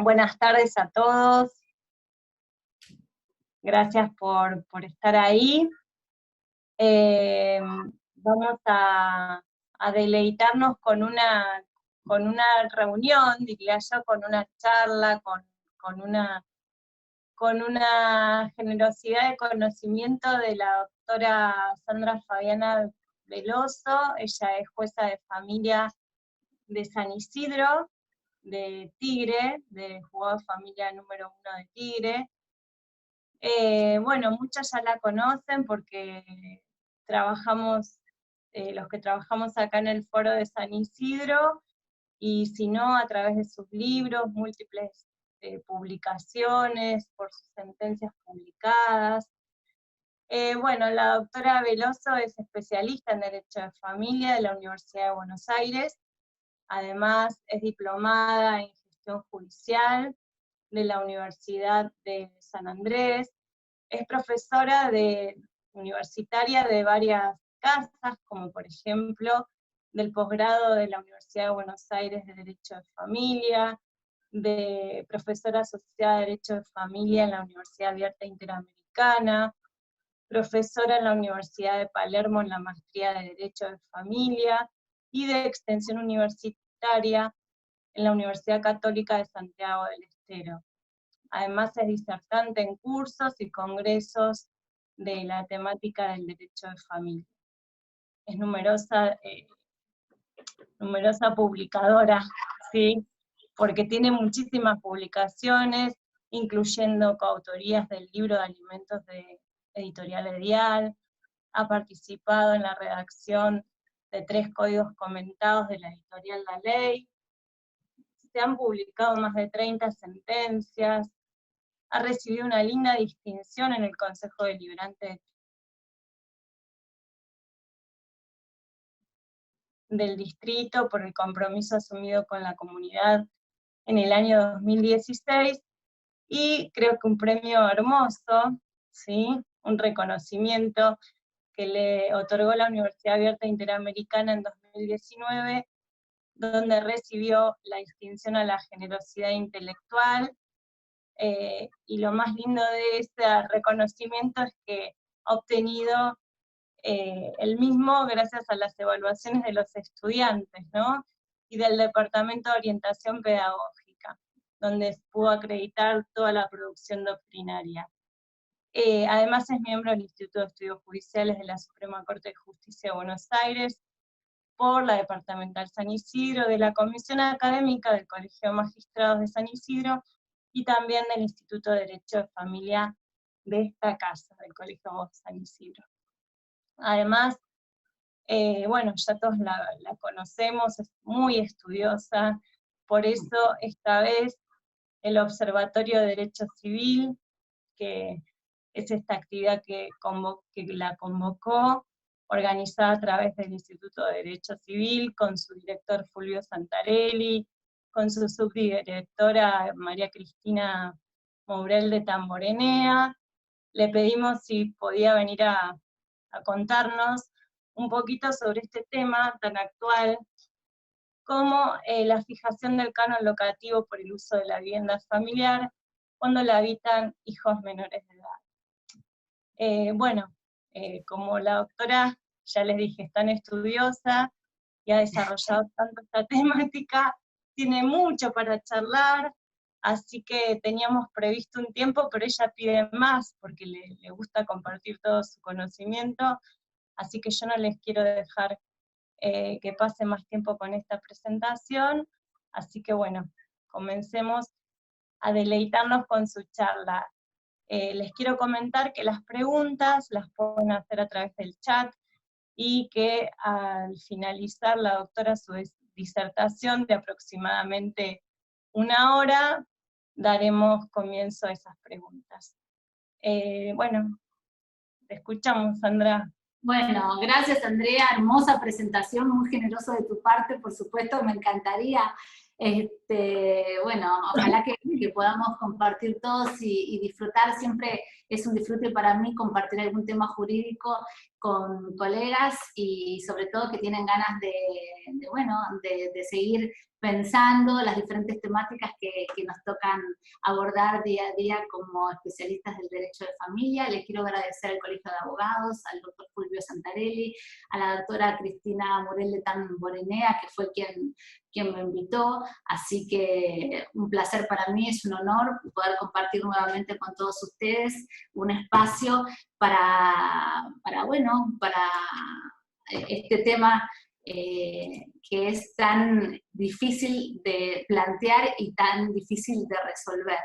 Buenas tardes a todos. Gracias por estar ahí. Vamos a deleitarnos con una reunión, diría yo, con una charla, con una generosidad de conocimiento de la doctora Sandra Fabiana Veloso. Ella es jueza de familia de San Isidro, de Tigre, de juzgado de familia número 1 de Tigre. Bueno, muchos ya la conocen porque trabajamos, los que trabajamos acá en el foro de San Isidro, y si no, a través de sus libros, múltiples publicaciones, por sus sentencias publicadas. Bueno, la doctora Veloso es especialista en Derecho de Familia de la Universidad de Buenos Aires. Además, es diplomada en Gestión Judicial de la Universidad de San Andrés. Es profesora universitaria de varias casas, como por ejemplo del posgrado de la Universidad de Buenos Aires de Derecho de Familia, de profesora asociada de Derecho de Familia en la Universidad Abierta Interamericana, profesora en la Universidad de Palermo en la Maestría de Derecho de Familia, y de Extensión Universitaria en la Universidad Católica de Santiago del Estero. Además es disertante en cursos y congresos de la temática del derecho de familia. Es numerosa publicadora, ¿sí? Porque tiene muchísimas publicaciones, incluyendo coautorías del libro de alimentos de Editorial Edial. Ha participado en la redacción de 3 códigos comentados de la editorial La Ley. Se han publicado más de 30 sentencias. Ha recibido una linda distinción en el Consejo Deliberante del Distrito por el compromiso asumido con la comunidad en el año 2016, y creo que un premio hermoso, ¿sí? Un reconocimiento que le otorgó la Universidad Abierta Interamericana en 2019, donde recibió la distinción a la generosidad intelectual. Y lo más lindo de ese reconocimiento es que ha obtenido el mismo gracias a las evaluaciones de los estudiantes, ¿no? Y del Departamento de Orientación Pedagógica, donde pudo acreditar toda la producción doctrinaria. Además es miembro del Instituto de Estudios Judiciales de la Suprema Corte de Justicia de Buenos Aires, por la Departamental San Isidro, de la Comisión Académica del Colegio de Magistrados de San Isidro, y también del Instituto de Derecho de Familia de esta casa, del Colegio San Isidro. Además, bueno, ya todos la conocemos, es muy estudiosa, por eso esta vez el Observatorio de Derecho Civil, que es esta actividad que la convocó, organizada a través del Instituto de Derecho Civil, con su director Fulvio Santarelli, con su subdirectora María Cristina Mourel de Tamborenea. Le pedimos si podía venir a contarnos un poquito sobre este tema tan actual, como la fijación del canon locativo por el uso de la vivienda familiar cuando la habitan hijos menores de edad. Bueno, como la doctora, ya les dije, es tan estudiosa y ha desarrollado tanto esta temática, tiene mucho para charlar, así que teníamos previsto un tiempo, pero ella pide más, porque le gusta compartir todo su conocimiento, así que yo no les quiero dejar que pase más tiempo con esta presentación, así que bueno, comencemos a deleitarnos con su charla. Les quiero comentar que las preguntas las pueden hacer a través del chat, y que al finalizar la doctora su disertación de aproximadamente 1 hora, daremos comienzo a esas preguntas. Bueno, te escuchamos, Sandra. Bueno, gracias Andrea, hermosa presentación, muy generoso de tu parte, por supuesto, me encantaría. Bueno, ojalá que que podamos compartir todos y disfrutar. Siempre es un disfrute para mí compartir algún tema jurídico con colegas y sobre todo que tienen ganas de seguir pensando las diferentes temáticas que nos tocan abordar día a día como especialistas del derecho de familia. Le quiero agradecer al Colegio de Abogados, al doctor Fulvio Santarelli, a la doctora Cristina Morel de Tamborenea, que fue quien me invitó, así que un placer para mí, es un honor poder compartir nuevamente con todos ustedes un espacio para este tema que es tan difícil de plantear y tan difícil de resolver.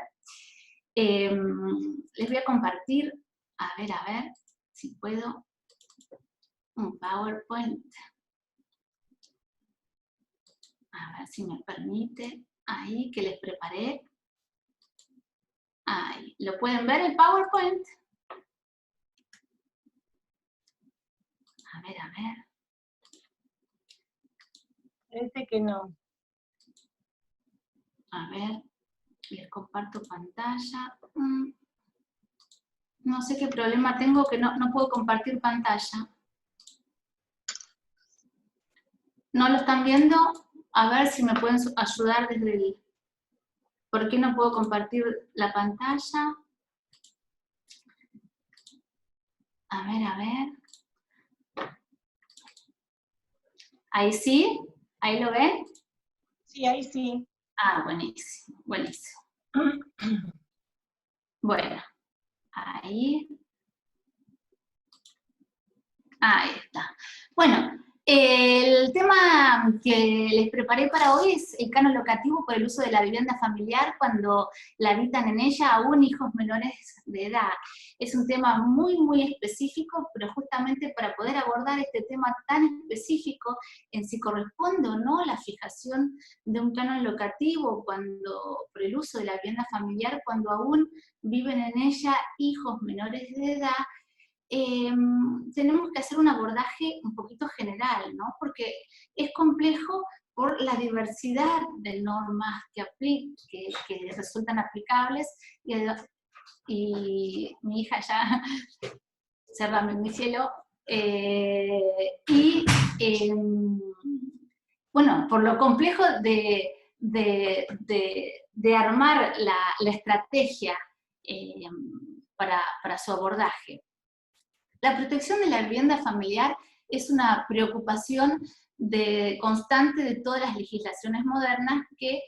Les voy a compartir, a ver si puedo, un PowerPoint. A ver si me permite, ahí que les preparé. Ahí, ¿lo pueden ver el PowerPoint? A ver. Parece que no. A ver, les comparto pantalla. No sé qué problema tengo, que no puedo compartir pantalla. ¿No lo están viendo? A ver si me pueden ayudar desde el... ¿Por qué no puedo compartir la pantalla? A ver. ¿Ahí sí? ¿Ahí lo ven? Sí, ahí sí. Ah, buenísimo. Bueno, ahí está. Bueno, el tema que les preparé para hoy es el canon locativo por el uso de la vivienda familiar cuando la habitan en ella aún hijos menores de edad. Es un tema muy específico, pero justamente para poder abordar este tema tan específico en si corresponde o no la fijación de un canon locativo por el uso de la vivienda familiar cuando aún viven en ella hijos menores de edad, tenemos que hacer un abordaje un poquito general, ¿no? Porque es complejo por la diversidad de normas que resultan aplicables, y mi hija ya, cerrame mi cielo, bueno, por lo complejo de armar la estrategia para su abordaje. La protección de la vivienda familiar es una preocupación constante de todas las legislaciones modernas que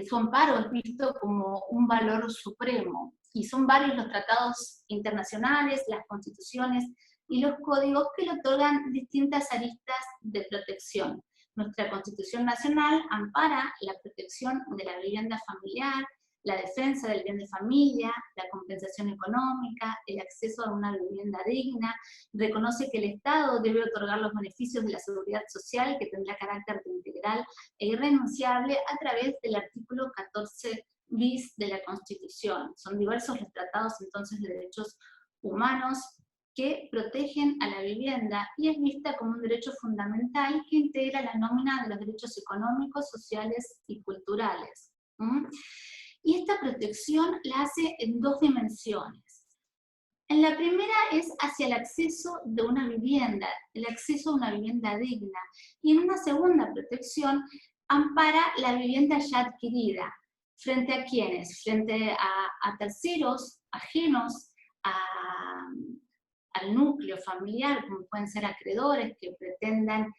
su amparo es visto como un valor supremo. Y son varios los tratados internacionales, las constituciones y los códigos que le otorgan distintas aristas de protección. Nuestra Constitución Nacional ampara la protección de la vivienda familiar, la defensa del bien de familia, la compensación económica, el acceso a una vivienda digna, reconoce que el Estado debe otorgar los beneficios de la seguridad social que tendrá carácter integral e irrenunciable a través del artículo 14 bis de la Constitución. Son diversos los tratados entonces de derechos humanos que protegen a la vivienda y es vista como un derecho fundamental que integra la nómina de los derechos económicos, sociales y culturales. Y esta protección la hace en dos dimensiones. En la primera es hacia el acceso de una vivienda, el acceso a una vivienda digna. Y en una segunda protección ampara la vivienda ya adquirida. ¿Frente a quiénes? Frente a terceros, ajenos al núcleo familiar, como pueden ser acreedores que pretendan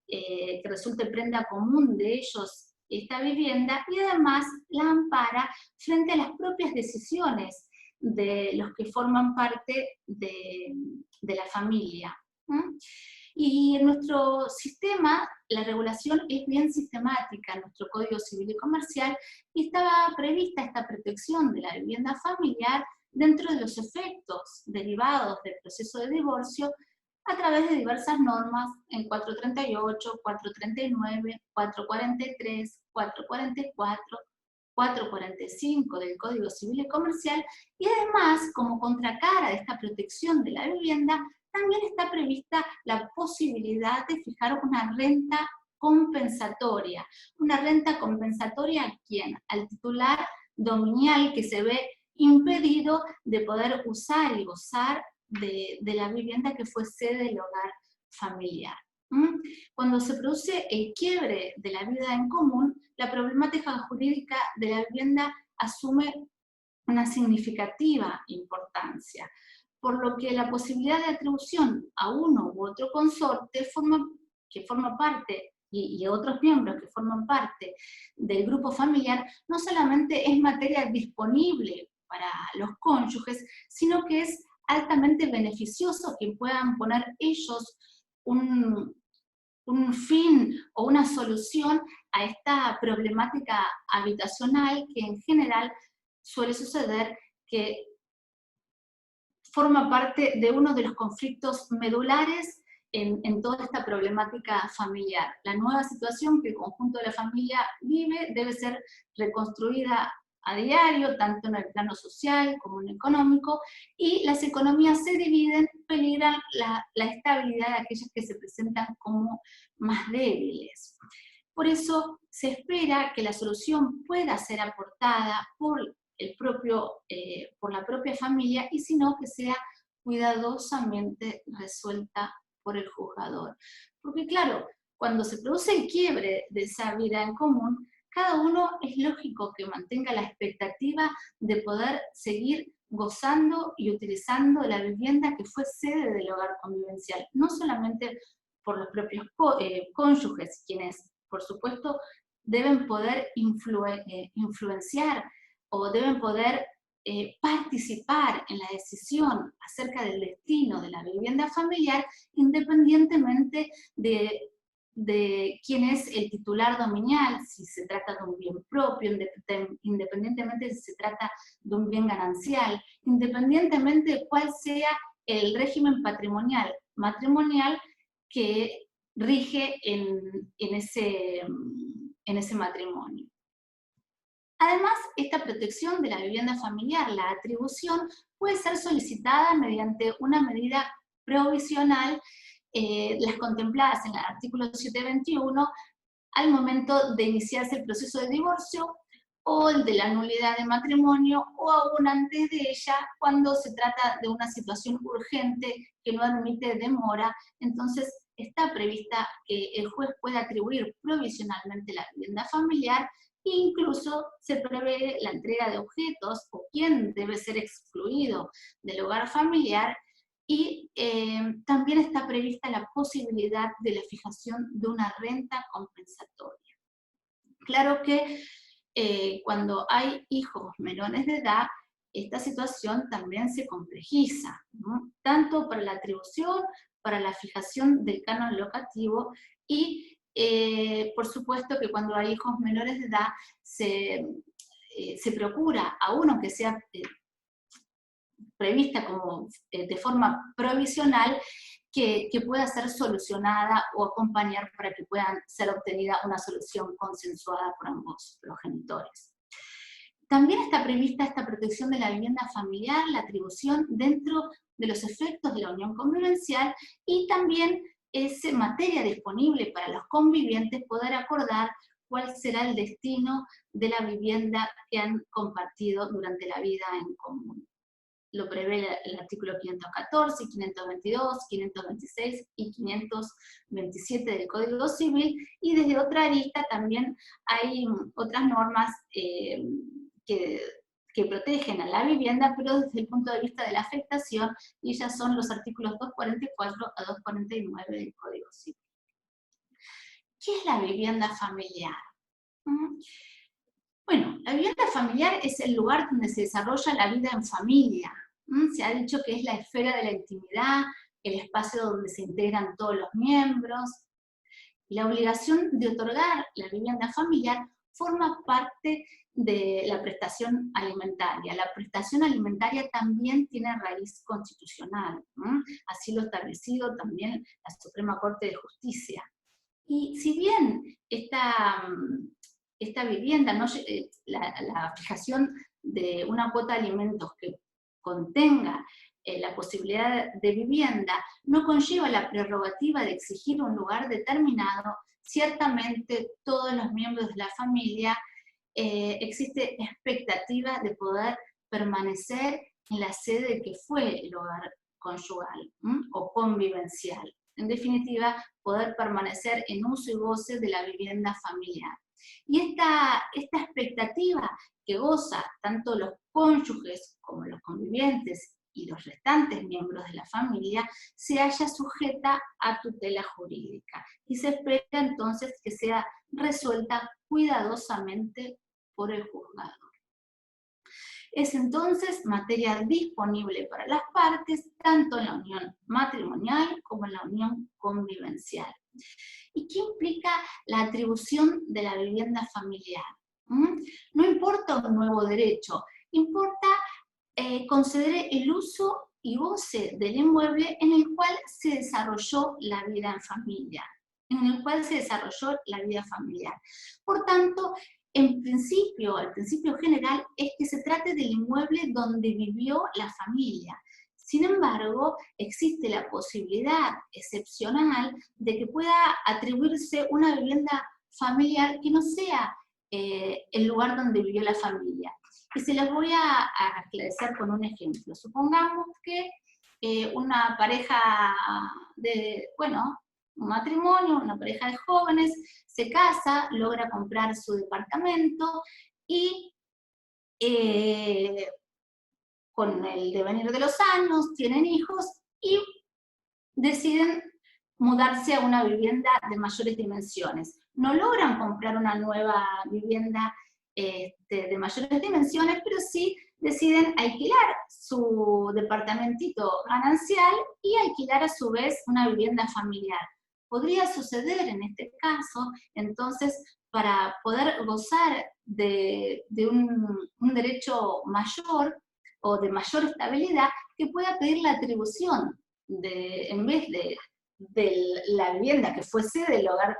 que resulte prenda común de ellos esta vivienda, y además la ampara frente a las propias decisiones de los que forman parte de la familia. Y en nuestro sistema, la regulación es bien sistemática, en nuestro Código Civil y Comercial, y estaba prevista esta protección de la vivienda familiar dentro de los efectos derivados del proceso de divorcio a través de diversas normas en 438, 439, 443, 444, 445 del Código Civil y Comercial, y además, como contracara de esta protección de la vivienda, también está prevista la posibilidad de fijar una renta compensatoria. ¿Una renta compensatoria a quién? Al titular dominial que se ve impedido de poder usar y gozar de la vivienda que fue sede del hogar familiar. Cuando se produce el quiebre de la vida en común, la problemática jurídica de la vivienda asume una significativa importancia, por lo que la posibilidad de atribución a uno u otro consorte que forma parte, y otros miembros que forman parte del grupo familiar, no solamente es materia disponible para los cónyuges, sino que es altamente beneficioso que puedan poner ellos un fin o una solución a esta problemática habitacional que en general suele suceder, que forma parte de uno de los conflictos medulares en toda esta problemática familiar. La nueva situación que el conjunto de la familia vive debe ser reconstruida a diario, tanto en el plano social como en el económico, y las economías se dividen, peligran la estabilidad de aquellas que se presentan como más débiles. Por eso se espera que la solución pueda ser aportada por la propia familia, y si no, que sea cuidadosamente resuelta por el juzgador. Porque claro, cuando se produce el quiebre de esa vida en común, cada uno es lógico que mantenga la expectativa de poder seguir gozando y utilizando de la vivienda que fue sede del hogar convivencial, no solamente por los propios cónyuges, quienes, por supuesto, deben poder influenciar o deben poder participar en la decisión acerca del destino de la vivienda familiar, independientemente de quién es el titular dominial, si se trata de un bien propio, independientemente si se trata de un bien ganancial, independientemente de cuál sea el régimen matrimonial que rige en ese matrimonio. Además, esta protección de la vivienda familiar, la atribución, puede ser solicitada mediante una medida provisional, las contempladas en el artículo 721, al momento de iniciarse el proceso de divorcio, o el de la nulidad de matrimonio, o aún antes de ella, cuando se trata de una situación urgente que no admite demora. Entonces está prevista que el juez pueda atribuir provisionalmente la vivienda familiar. Incluso se prevé la entrega de objetos o quién debe ser excluido del hogar familiar, y también está prevista la posibilidad de la fijación de una renta compensatoria. Claro que cuando hay hijos menores de edad, esta situación también se complejiza, ¿no? Tanto para la atribución, para la fijación del canon locativo, y por supuesto que cuando hay hijos menores de edad se procura, aún aunque sea prevista como de forma provisional, que pueda ser solucionada o acompañar para que puedan ser obtenida una solución consensuada por ambos progenitores. También está prevista esta protección de la vivienda familiar, la atribución dentro de los efectos de la unión convivencial, y también es materia disponible para los convivientes poder acordar cuál será el destino de la vivienda que han compartido durante la vida en común. Lo prevé el artículo 514, 522, 526 y 527 del Código Civil, y desde otra arista también hay otras normas que protegen a la vivienda, pero desde el punto de vista de la afectación, y ellas son los artículos 244 a 249 del Código Civil. ¿Qué es la vivienda familiar? Bueno, la vivienda familiar es el lugar donde se desarrolla la vida en familia. Se ha dicho que es la esfera de la intimidad, el espacio donde se integran todos los miembros. La obligación de otorgar la vivienda familiar forma parte de la prestación alimentaria. La prestación alimentaria también tiene raíz constitucional, así lo ha establecido también la Suprema Corte de Justicia. Y si bien esta vivienda, la fijación de una cuota de alimentos que contenga la posibilidad de vivienda, no conlleva la prerrogativa de exigir un lugar determinado, ciertamente todos los miembros de la familia existe expectativa de poder permanecer en la sede que fue el hogar conyugal o convivencial. En definitiva, poder permanecer en uso y goce de la vivienda familiar. Y esta expectativa que goza tanto los cónyuges como los convivientes y los restantes miembros de la familia, se halla sujeta a tutela jurídica y se espera entonces que sea resuelta cuidadosamente por el juzgador. Es entonces materia disponible para las partes, tanto en la unión matrimonial como en la unión convivencial. ¿Y qué implica la atribución de la vivienda familiar? No importa un nuevo derecho, importa conceder el uso y goce del inmueble en el cual se desarrolló la vida en familia, Por tanto, el principio general es que se trate del inmueble donde vivió la familia. Sin embargo, existe la posibilidad excepcional de que pueda atribuirse una vivienda familiar que no sea el lugar donde vivió la familia. Y se los voy a esclarecer con un ejemplo. Supongamos que una pareja un matrimonio, una pareja de jóvenes, se casa, logra comprar su departamento y con el devenir de los años tienen hijos y deciden mudarse a una vivienda de mayores dimensiones. No logran comprar una nueva vivienda de mayores dimensiones, pero sí deciden alquilar su departamentito ganancial y alquilar a su vez una vivienda familiar. Podría suceder en este caso, entonces, para poder gozar de un derecho mayor o de mayor estabilidad, que pueda pedir la atribución en vez de la vivienda que fuese del hogar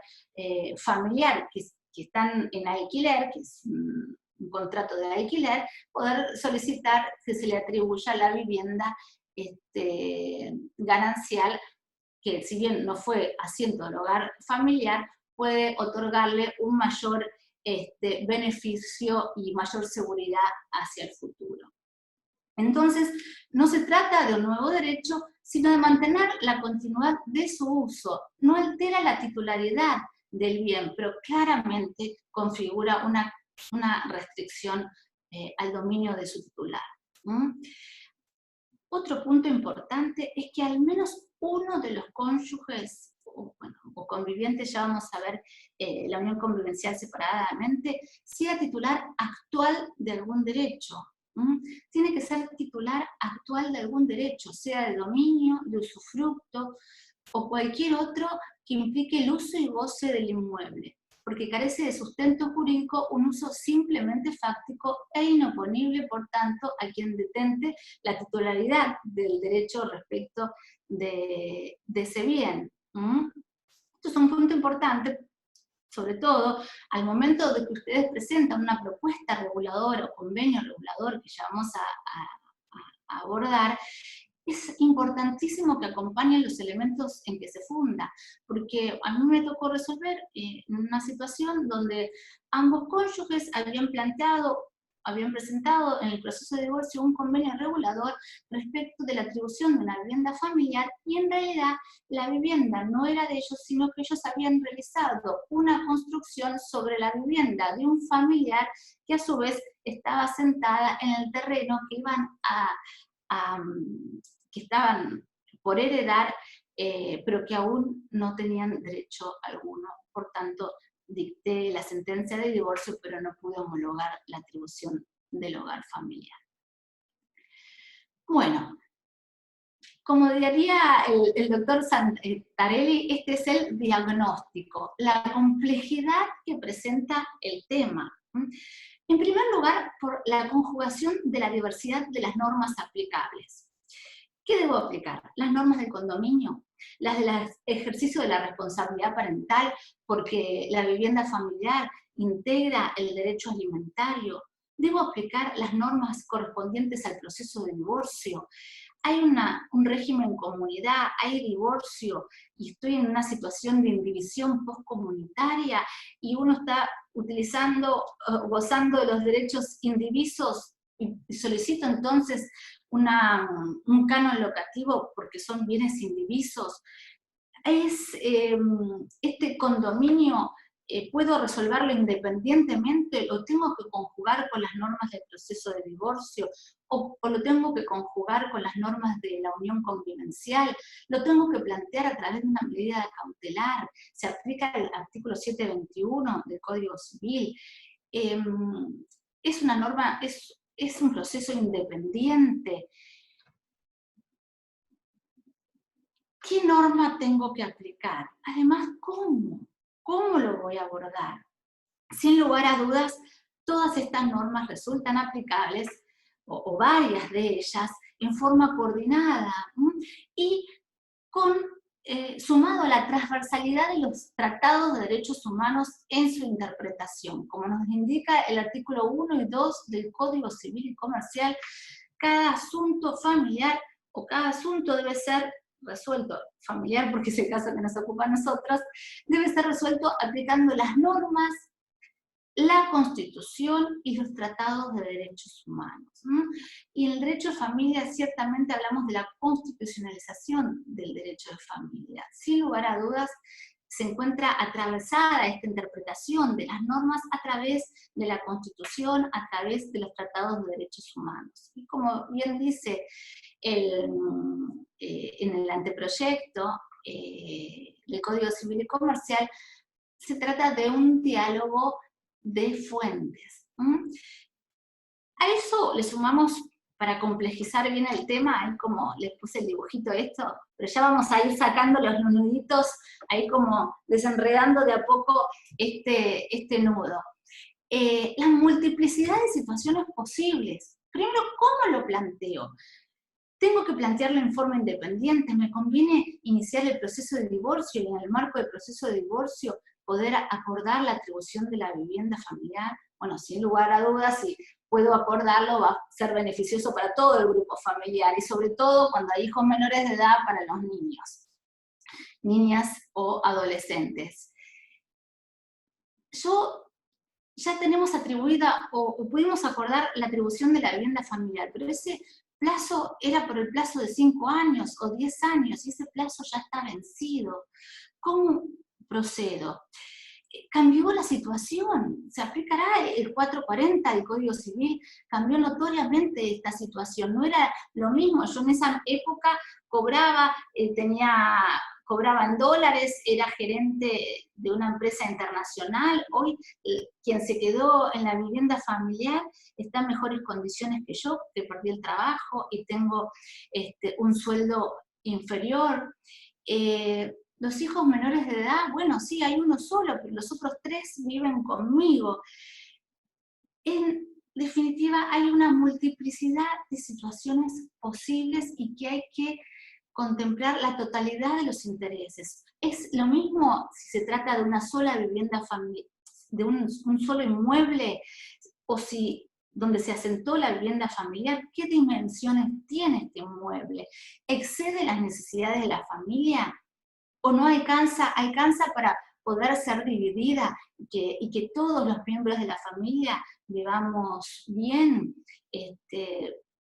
familiar, que están en alquiler, que es un contrato de alquiler, poder solicitar que se le atribuya la vivienda ganancial, que si bien no fue asiento del hogar familiar, puede otorgarle un mayor beneficio y mayor seguridad hacia el futuro. Entonces, no se trata de un nuevo derecho, sino de mantener la continuidad de su uso. No altera la titularidad del bien, pero claramente configura una restricción al dominio de su titular. Otro punto importante es que al menos uno de los cónyuges o convivientes, ya vamos a ver la unión convivencial separadamente, sea titular actual de algún derecho. Tiene que ser titular actual de algún derecho, sea de dominio, de usufructo o cualquier otro que implique el uso y goce del inmueble, porque carece de sustento jurídico, un uso simplemente fáctico e inoponible, por tanto, a quien detente la titularidad del derecho respecto de ese bien. Esto es un punto importante, sobre todo al momento de que ustedes presentan una propuesta reguladora o convenio regulador, que ya vamos a abordar. Es importantísimo que acompañen los elementos en que se funda, porque a mí me tocó resolver una situación donde ambos cónyuges habían presentado en el proceso de divorcio un convenio regulador respecto de la atribución de una vivienda familiar, y en realidad la vivienda no era de ellos, sino que ellos habían realizado una construcción sobre la vivienda de un familiar que a su vez estaba sentada en el terreno que que estaban por heredar, pero que aún no tenían derecho alguno. Por tanto, dicté la sentencia de divorcio, pero no pude homologar la atribución del hogar familiar. Bueno, como diría el doctor Santarelli, este es el diagnóstico, la complejidad que presenta el tema. En primer lugar, por la conjugación de la diversidad de las normas aplicables. ¿Qué debo aplicar? Las normas del condominio, las del ejercicio de la responsabilidad parental, porque la vivienda familiar integra el derecho alimentario. ¿Debo aplicar las normas correspondientes al proceso de divorcio? hay un régimen en comunidad, hay divorcio, y estoy en una situación de indivisión postcomunitaria, y uno está utilizando, gozando de los derechos indivisos, y solicito entonces un canon locativo porque son bienes indivisos. Este condominio, ¿puedo resolverlo independientemente? ¿O tengo que conjugar con las normas del proceso de divorcio? ¿O lo tengo que conjugar con las normas de la unión convivencial? ¿Lo tengo que plantear a través de una medida cautelar? ¿Se aplica el artículo 721 del Código Civil? Es una norma, es un proceso independiente. ¿Qué norma tengo que aplicar? Además, ¿cómo? ¿Cómo lo voy a abordar? Sin lugar a dudas, todas estas normas resultan aplicables, o varias de ellas, en forma coordinada, y sumado a la transversalidad de los tratados de derechos humanos en su interpretación. Como nos indica el artículo 1 y 2 del Código Civil y Comercial, cada asunto familiar o cada asunto debe ser resuelto, familiar porque es el caso que nos ocupa a nosotros, debe ser resuelto aplicando las normas, la Constitución y los tratados de derechos humanos. Y en el derecho de familia ciertamente hablamos de la constitucionalización del derecho de familia. Sin lugar a dudas, se encuentra atravesada esta interpretación de las normas a través de la Constitución, a través de los tratados de derechos humanos. Y como bien dice en el anteproyecto del Código Civil y Comercial, se trata de un diálogo de fuentes. A eso le sumamos, para complejizar bien el tema, ahí como les puse el dibujito esto, pero ya vamos a ir sacando los nuditos, ahí como desenredando de a poco este nudo. La multiplicidad de situaciones posibles. Primero, ¿cómo lo planteo? Tengo que plantearlo en forma independiente, me conviene iniciar el proceso de divorcio y en el marco del proceso de divorcio poder acordar la atribución de la vivienda familiar. Bueno, sin lugar a dudas, si puedo acordarlo va a ser beneficioso para todo el grupo familiar y sobre todo cuando hay hijos menores de edad para los niños, niñas o adolescentes. Ya tenemos atribuida o pudimos acordar la atribución de la vivienda familiar, pero ese plazo era por el plazo de 5 años o 10 años y ese plazo ya está vencido. ¿Cómo procedo? Cambió la situación, se aplicará el 440 del Código Civil, cambió notoriamente esta situación, no era lo mismo, yo en esa época cobraba en dólares, era gerente de una empresa internacional, hoy quien se quedó en la vivienda familiar está en mejores condiciones que yo, que perdí el trabajo y tengo un sueldo inferior. Los hijos menores de edad, bueno, sí, hay uno solo, pero los otros 3 viven conmigo. En definitiva, hay una multiplicidad de situaciones posibles y que hay que contemplar la totalidad de los intereses. Es lo mismo si se trata de una sola vivienda familiar, de un solo inmueble, o si donde se asentó la vivienda familiar, ¿qué dimensiones tiene este inmueble? ¿Excede las necesidades de la familia? ¿O no alcanza para poder ser dividida y que todos los miembros de la familia vivamos bien,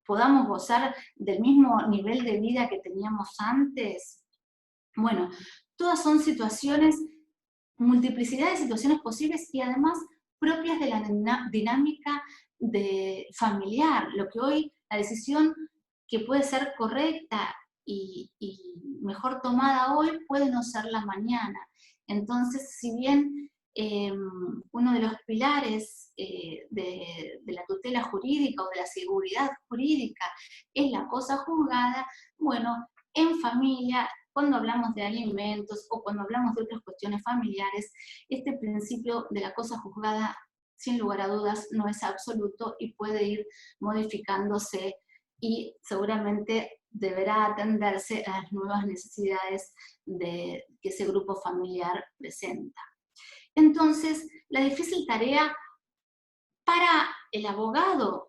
podamos gozar del mismo nivel de vida que teníamos antes? Bueno, todas son situaciones, multiplicidad de situaciones posibles y además propias de la dinámica familiar, lo que hoy la decisión que puede ser correcta y mejor tomada hoy puede no serla mañana. Entonces, si bien uno de los pilares de la tutela jurídica o de la seguridad jurídica es la cosa juzgada, bueno, en familia, cuando hablamos de alimentos o cuando hablamos de otras cuestiones familiares, este principio de la cosa juzgada, sin lugar a dudas, no es absoluto y puede ir modificándose y seguramente deberá atenderse a las nuevas necesidades que ese grupo familiar presenta. Entonces, la difícil tarea para el abogado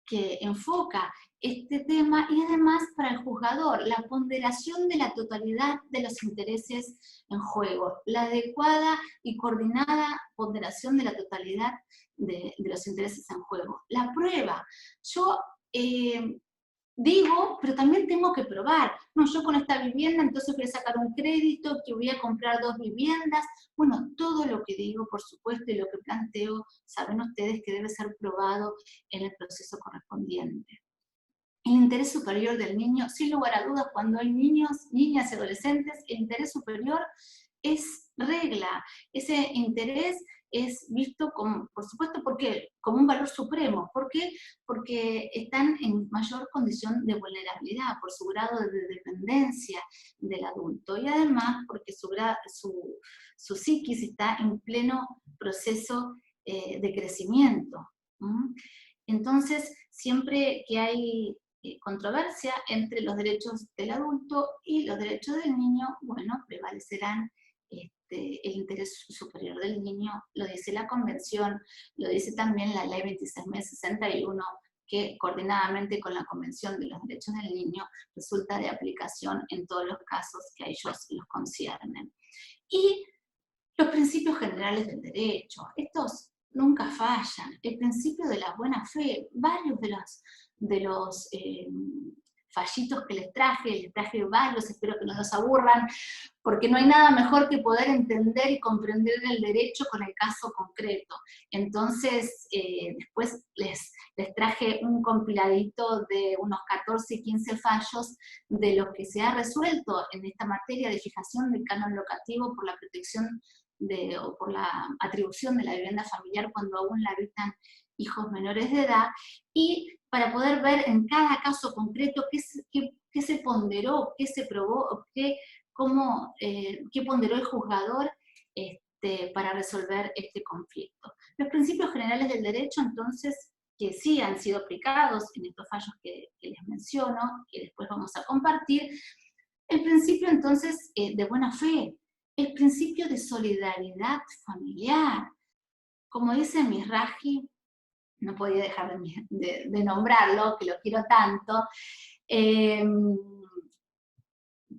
que enfoca este tema, y además para el juzgador, la ponderación de la totalidad de los intereses en juego, la adecuada y coordinada ponderación de la totalidad de los intereses en juego. La prueba, yo digo, pero también tengo que probar. No, yo con esta vivienda entonces voy a sacar un crédito, que voy a comprar 2 viviendas. Bueno, todo lo que digo, por supuesto, y lo que planteo, saben ustedes que debe ser probado en el proceso correspondiente. El interés superior del niño, sin lugar a dudas, cuando hay niños, niñas y adolescentes, el interés superior es regla. Ese interés es visto como, por supuesto, porque como un valor supremo. ¿Por qué? Porque están en mayor condición de vulnerabilidad, por su grado de dependencia del adulto, y además porque su psiquis está en pleno proceso de crecimiento. Entonces, siempre que hay controversia entre los derechos del adulto y los derechos del niño, bueno, prevalecerán el interés superior del niño. Lo dice la Convención, lo dice también la Ley 26.061, que coordinadamente con la Convención de los Derechos del Niño resulta de aplicación en todos los casos que a ellos los conciernen. Y los principios generales del derecho, estos nunca fallan. El principio de la buena fe, varios de los fallitos que les traje varios, espero que no los aburran, porque no hay nada mejor que poder entender y comprender el derecho con el caso concreto. Entonces, después les traje un compiladito de unos 14, 15 fallos de lo que se ha resuelto en esta materia de fijación del canon locativo por la protección o por la atribución de la vivienda familiar cuando aún la habitan hijos menores de edad, y para poder ver en cada caso concreto qué se ponderó, qué se probó, qué ponderó el juzgador para resolver este conflicto. Los principios generales del derecho, entonces, que sí han sido aplicados en estos fallos que les menciono, que después vamos a compartir. El principio, entonces, de buena fe, el principio de solidaridad familiar. Como dice Mizrahi, no podía dejar de nombrarlo, que lo quiero tanto,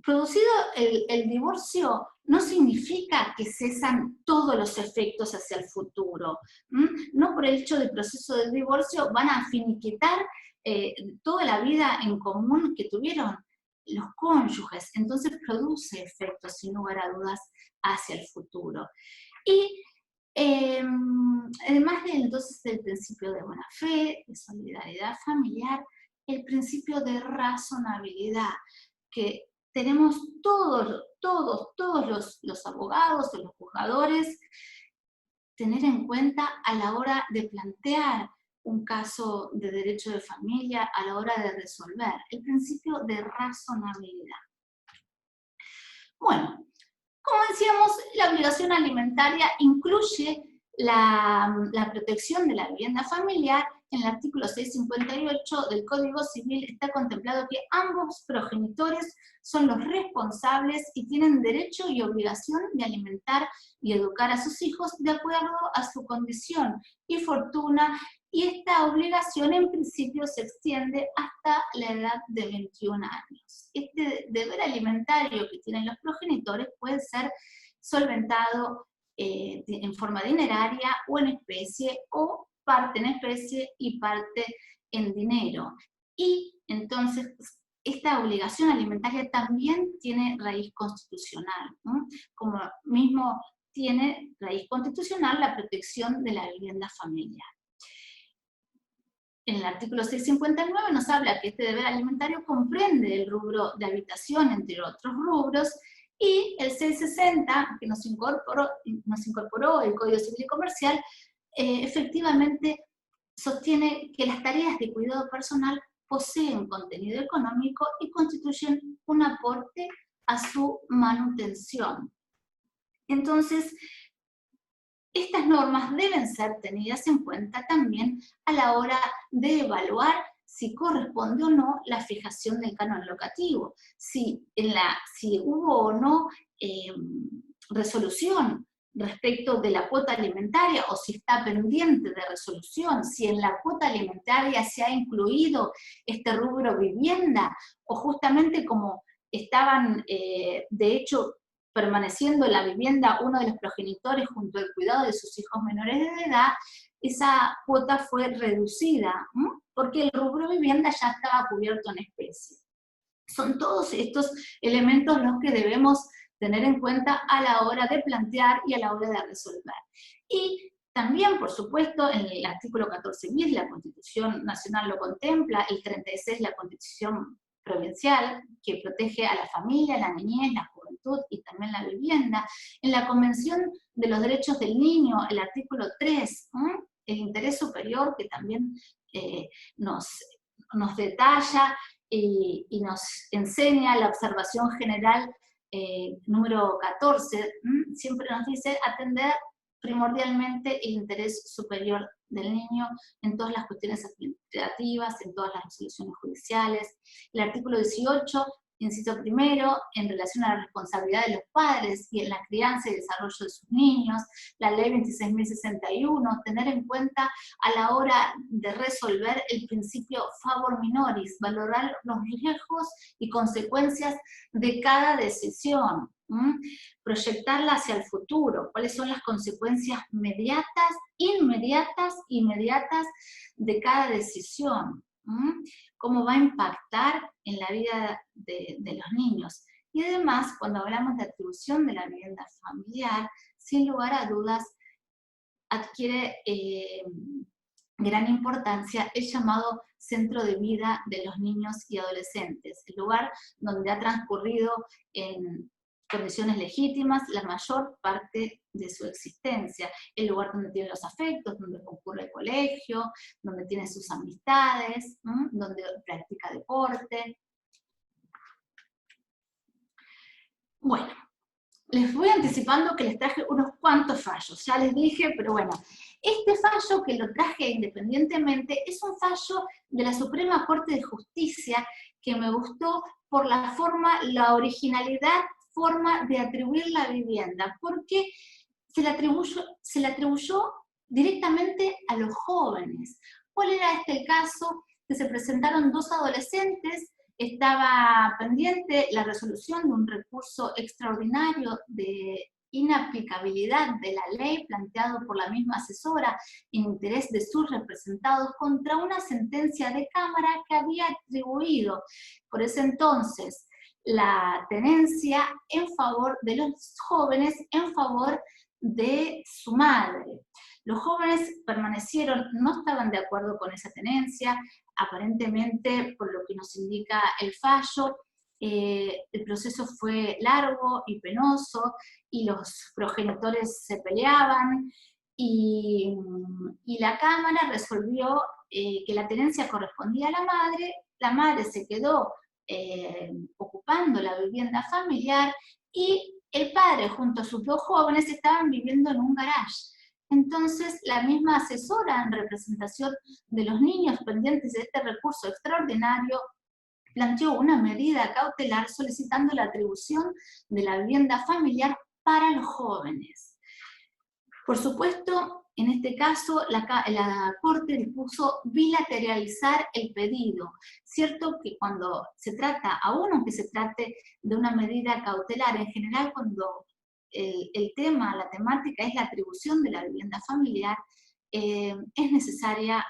producido el divorcio no significa que cesan todos los efectos hacia el futuro. No por el hecho del proceso del divorcio van a finiquitar toda la vida en común que tuvieron los cónyuges. Entonces produce efectos, sin lugar a dudas, hacia el futuro. Y además entonces del principio de buena fe, de solidaridad familiar, el principio de razonabilidad, que tenemos todos los abogados o los juzgadores tener en cuenta a la hora de plantear un caso de derecho de familia, a la hora de resolver, el principio de razonabilidad. Bueno, como decíamos, la obligación alimentaria incluye la protección de la vivienda familiar. En el artículo 658 del Código Civil está contemplado que ambos progenitores son los responsables y tienen derecho y obligación de alimentar y educar a sus hijos de acuerdo a su condición y fortuna, y esta obligación en principio se extiende hasta la edad de 21 años. Este deber alimentario que tienen los progenitores puede ser solventado en forma dineraria o en especie, o parte en especie y parte en dinero. Y entonces esta obligación alimentaria también tiene raíz constitucional, ¿no? Como mismo tiene raíz constitucional la protección de la vivienda familiar. En el artículo 659 nos habla que este deber alimentario comprende el rubro de habitación, entre otros rubros, y el 660, que nos incorporó el Código Civil y Comercial, efectivamente sostiene que las tareas de cuidado personal poseen contenido económico y constituyen un aporte a su manutención. Entonces, estas normas deben ser tenidas en cuenta también a la hora de evaluar si corresponde o no la fijación del canon locativo, si hubo o no resolución respecto de la cuota alimentaria o si está pendiente de resolución, si en la cuota alimentaria se ha incluido este rubro vivienda, o justamente como estaban, de hecho, permaneciendo en la vivienda uno de los progenitores junto al cuidado de sus hijos menores de edad, esa cuota fue reducida, porque el rubro vivienda ya estaba cubierto en especie. Son todos estos elementos los que debemos tener en cuenta a la hora de plantear y a la hora de resolver. Y también, por supuesto, en el artículo 14 bis, la Constitución Nacional lo contempla, el 36 la Constitución Provincial, que protege a la familia, la niñez, la juventud y también la vivienda. En la Convención de los Derechos del Niño, el artículo 3, el interés superior, que también nos detalla y nos enseña la observación general número 14, siempre nos dice atender primordialmente el interés superior del niño en todas las cuestiones administrativas, en todas las resoluciones judiciales. El artículo 18, inciso primero, en relación a la responsabilidad de los padres y en la crianza y desarrollo de sus niños, la ley 26.061, tener en cuenta a la hora de resolver el principio favor minoris, valorar los riesgos y consecuencias de cada decisión, proyectarla hacia el futuro, cuáles son las consecuencias inmediatas de cada decisión, cómo va a impactar en la vida de los niños. Y además, cuando hablamos de atribución de la vivienda familiar, sin lugar a dudas, adquiere gran importancia el llamado centro de vida de los niños y adolescentes, el lugar donde ha transcurrido en condiciones legítimas la mayor parte de su existencia, el lugar donde tiene los afectos, donde concurre el colegio, donde tiene sus amistades, donde practica deporte. Bueno, les voy anticipando que les traje unos cuantos fallos, ya les dije, pero bueno, este fallo que lo traje independientemente es un fallo de la Suprema Corte de Justicia que me gustó por la forma, la originalidad, forma de atribuir la vivienda, porque se le atribuyó directamente a los jóvenes. ¿Cuál era el caso? Que se presentaron dos adolescentes, estaba pendiente la resolución de un recurso extraordinario de inaplicabilidad de la ley planteado por la misma asesora en interés de sus representados contra una sentencia de Cámara que había atribuido por ese entonces la tenencia en favor de los jóvenes, en favor de su madre. Los jóvenes permanecieron, no estaban de acuerdo con esa tenencia, aparentemente, por lo que nos indica el fallo, el proceso fue largo y penoso, y los progenitores se peleaban, y la Cámara resolvió que la tenencia correspondía a la madre se quedó ocupando la vivienda familiar, y el padre junto a sus dos jóvenes estaban viviendo en un garage. Entonces, la misma asesora en representación de los niños pendientes de este recurso extraordinario planteó una medida cautelar solicitando la atribución de la vivienda familiar para los jóvenes. Por supuesto, en este caso, la Corte dispuso bilateralizar el pedido. Cierto que cuando se trata, aún aunque se trate de una medida cautelar, en general cuando el tema, la temática es la atribución de la vivienda familiar, es necesaria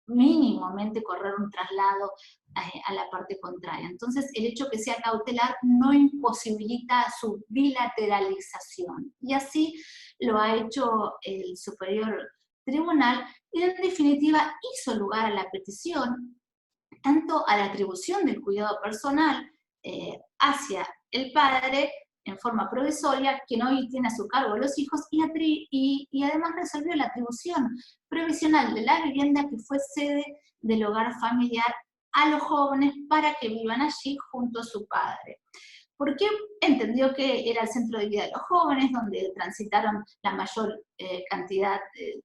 mínimamente correr un traslado a la parte contraria. Entonces, el hecho que sea cautelar no imposibilita su bilateralización. Y así lo ha hecho el Superior Tribunal, y en definitiva hizo lugar a la petición, tanto a la atribución del cuidado personal hacia el padre, en forma provisoria, quien hoy tiene a su cargo los hijos, y además resolvió la atribución provisional de la vivienda que fue sede del hogar familiar a los jóvenes para que vivan allí junto a su padre. Porque entendió que era el centro de vida de los jóvenes, donde transitaron la mayor cantidad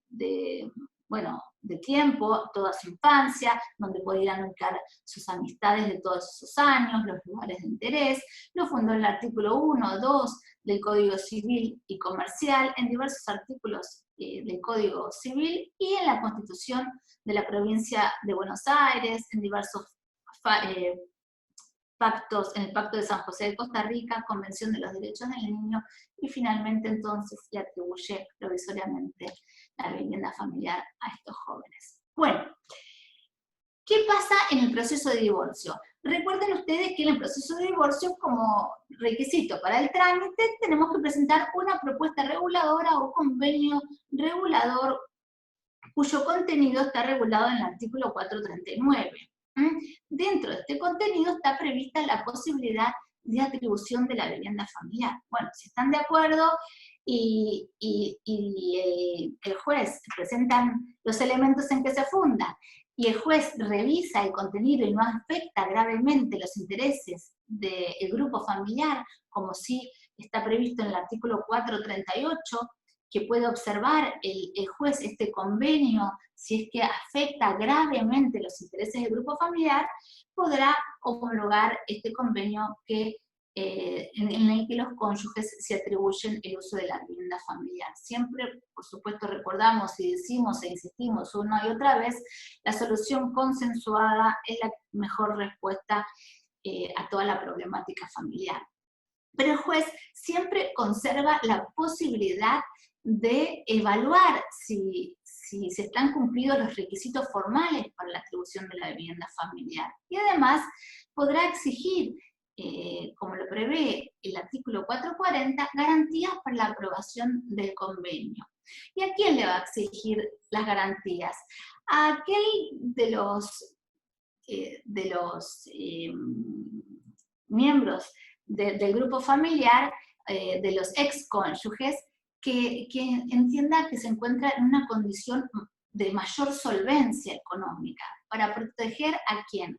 de bueno, de tiempo, toda su infancia, donde podían ubicar sus amistades de todos esos años, los lugares de interés. Lo fundó en el artículo 1, 2 del Código Civil y Comercial, en diversos artículos del Código Civil y en la Constitución de la provincia de Buenos Aires, en diversos pactos, en el Pacto de San José de Costa Rica, Convención de los Derechos del Niño, y finalmente entonces le atribuye provisoriamente la vivienda familiar a estos jóvenes. Bueno, ¿qué pasa en el proceso de divorcio? Recuerden ustedes que en el proceso de divorcio, como requisito para el trámite, tenemos que presentar una propuesta reguladora o convenio regulador cuyo contenido está regulado en el artículo 439. Dentro de este contenido está prevista la posibilidad de atribución de la vivienda familiar. Bueno, si están de acuerdo y el juez presenta los elementos en que se funda, y el juez revisa el contenido y no afecta gravemente los intereses del grupo familiar, como sí está previsto en el artículo 438, que puede observar el juez este convenio, si es que afecta gravemente los intereses del grupo familiar, podrá homologar este convenio en el que los cónyuges se atribuyen el uso de la vivienda familiar. Siempre, por supuesto, recordamos y decimos e insistimos una y otra vez, la solución consensuada es la mejor respuesta a toda la problemática familiar. Pero el juez siempre conserva la posibilidad de evaluar si se están cumplidos los requisitos formales para la atribución de la vivienda familiar. Y además podrá exigir, como lo prevé el artículo 440, garantías para la aprobación del convenio. ¿Y a quién le va a exigir las garantías? A aquel de los miembros del grupo familiar, de los excónyuges, que entienda que se encuentra en una condición de mayor solvencia económica, para proteger a quien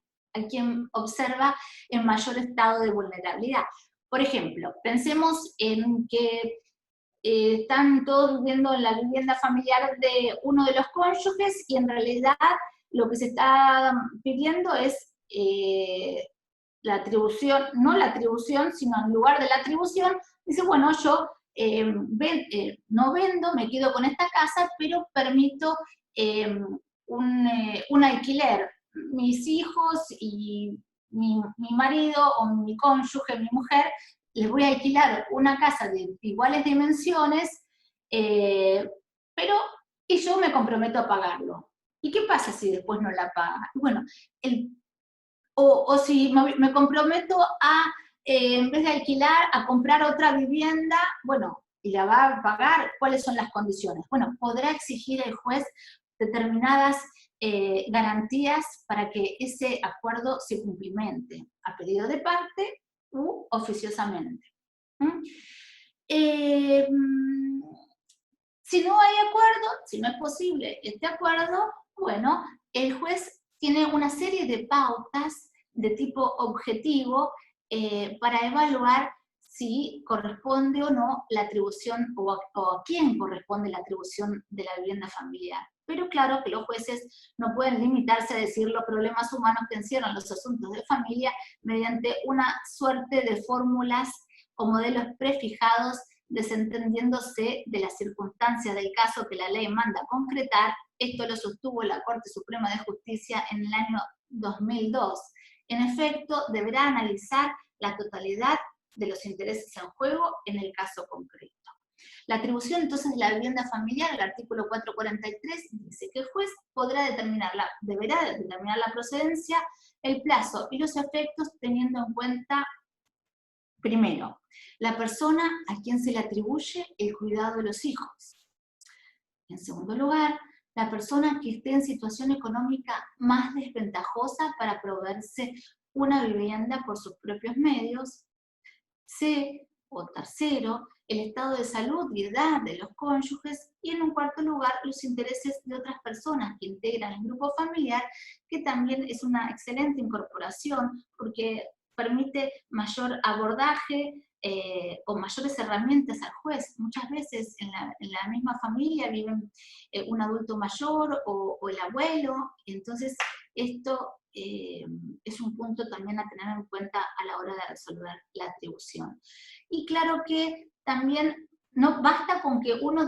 observa en mayor estado de vulnerabilidad. Por ejemplo, pensemos en que están todos viviendo en la vivienda familiar de uno de los cónyuges y en realidad lo que se está pidiendo es la atribución, no la atribución, sino en lugar de la atribución, dice, bueno, yo no vendo, me quedo con esta casa, pero permito un alquiler. Mis hijos y mi marido o mi cónyuge, mi mujer, les voy a alquilar una casa de iguales dimensiones, pero y yo me comprometo a pagarlo. ¿Y qué pasa si después no la paga? Bueno, o si me comprometo a, en vez de alquilar, a comprar otra vivienda, bueno, y la va a pagar, ¿cuáles son las condiciones? Bueno, podrá exigir el juez determinadas garantías para que ese acuerdo se cumplimente, a pedido de parte u oficiosamente. Si no hay acuerdo, si no es posible este acuerdo, bueno, el juez tiene una serie de pautas de tipo objetivo para evaluar si corresponde o no la atribución o a quién corresponde la atribución de la vivienda familiar. Pero claro que los jueces no pueden limitarse a decir los problemas humanos que encierran los asuntos de familia mediante una suerte de fórmulas o modelos prefijados, desentendiéndose de las circunstancias del caso que la ley manda concretar. Esto lo sostuvo la Corte Suprema de Justicia en el año 2002. En efecto, deberá analizar la totalidad de los intereses en juego en el caso concreto. La atribución entonces de la vivienda familiar, el artículo 443, dice que el juez deberá determinar la procedencia, el plazo y los efectos teniendo en cuenta, primero, la persona a quien se le atribuye el cuidado de los hijos. En segundo lugar, la persona que esté en situación económica más desventajosa para proveerse una vivienda por sus propios medios. O tercero, el estado de salud y edad de los cónyuges. Y en un cuarto lugar, los intereses de otras personas que integran el grupo familiar, que también es una excelente incorporación porque permite mayor abordaje con mayores herramientas al juez. Muchas veces en la misma familia viven un adulto mayor o el abuelo, entonces esto es un punto también a tener en cuenta a la hora de resolver la atribución. Y claro que también no basta con que uno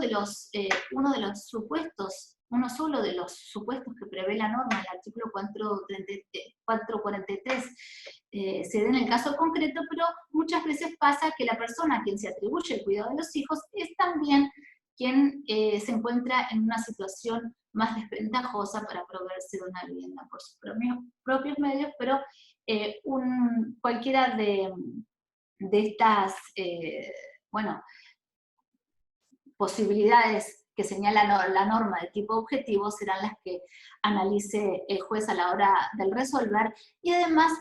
solo de los supuestos que prevé la norma, el artículo 443, se dé en el caso concreto, pero muchas veces pasa que la persona a quien se atribuye el cuidado de los hijos es también quien se encuentra en una situación más desventajosa para proveerse de una vivienda por sus propios medios, pero cualquiera de estas, posibilidades que señala la norma de tipo objetivo serán las que analice el juez a la hora del resolver, y además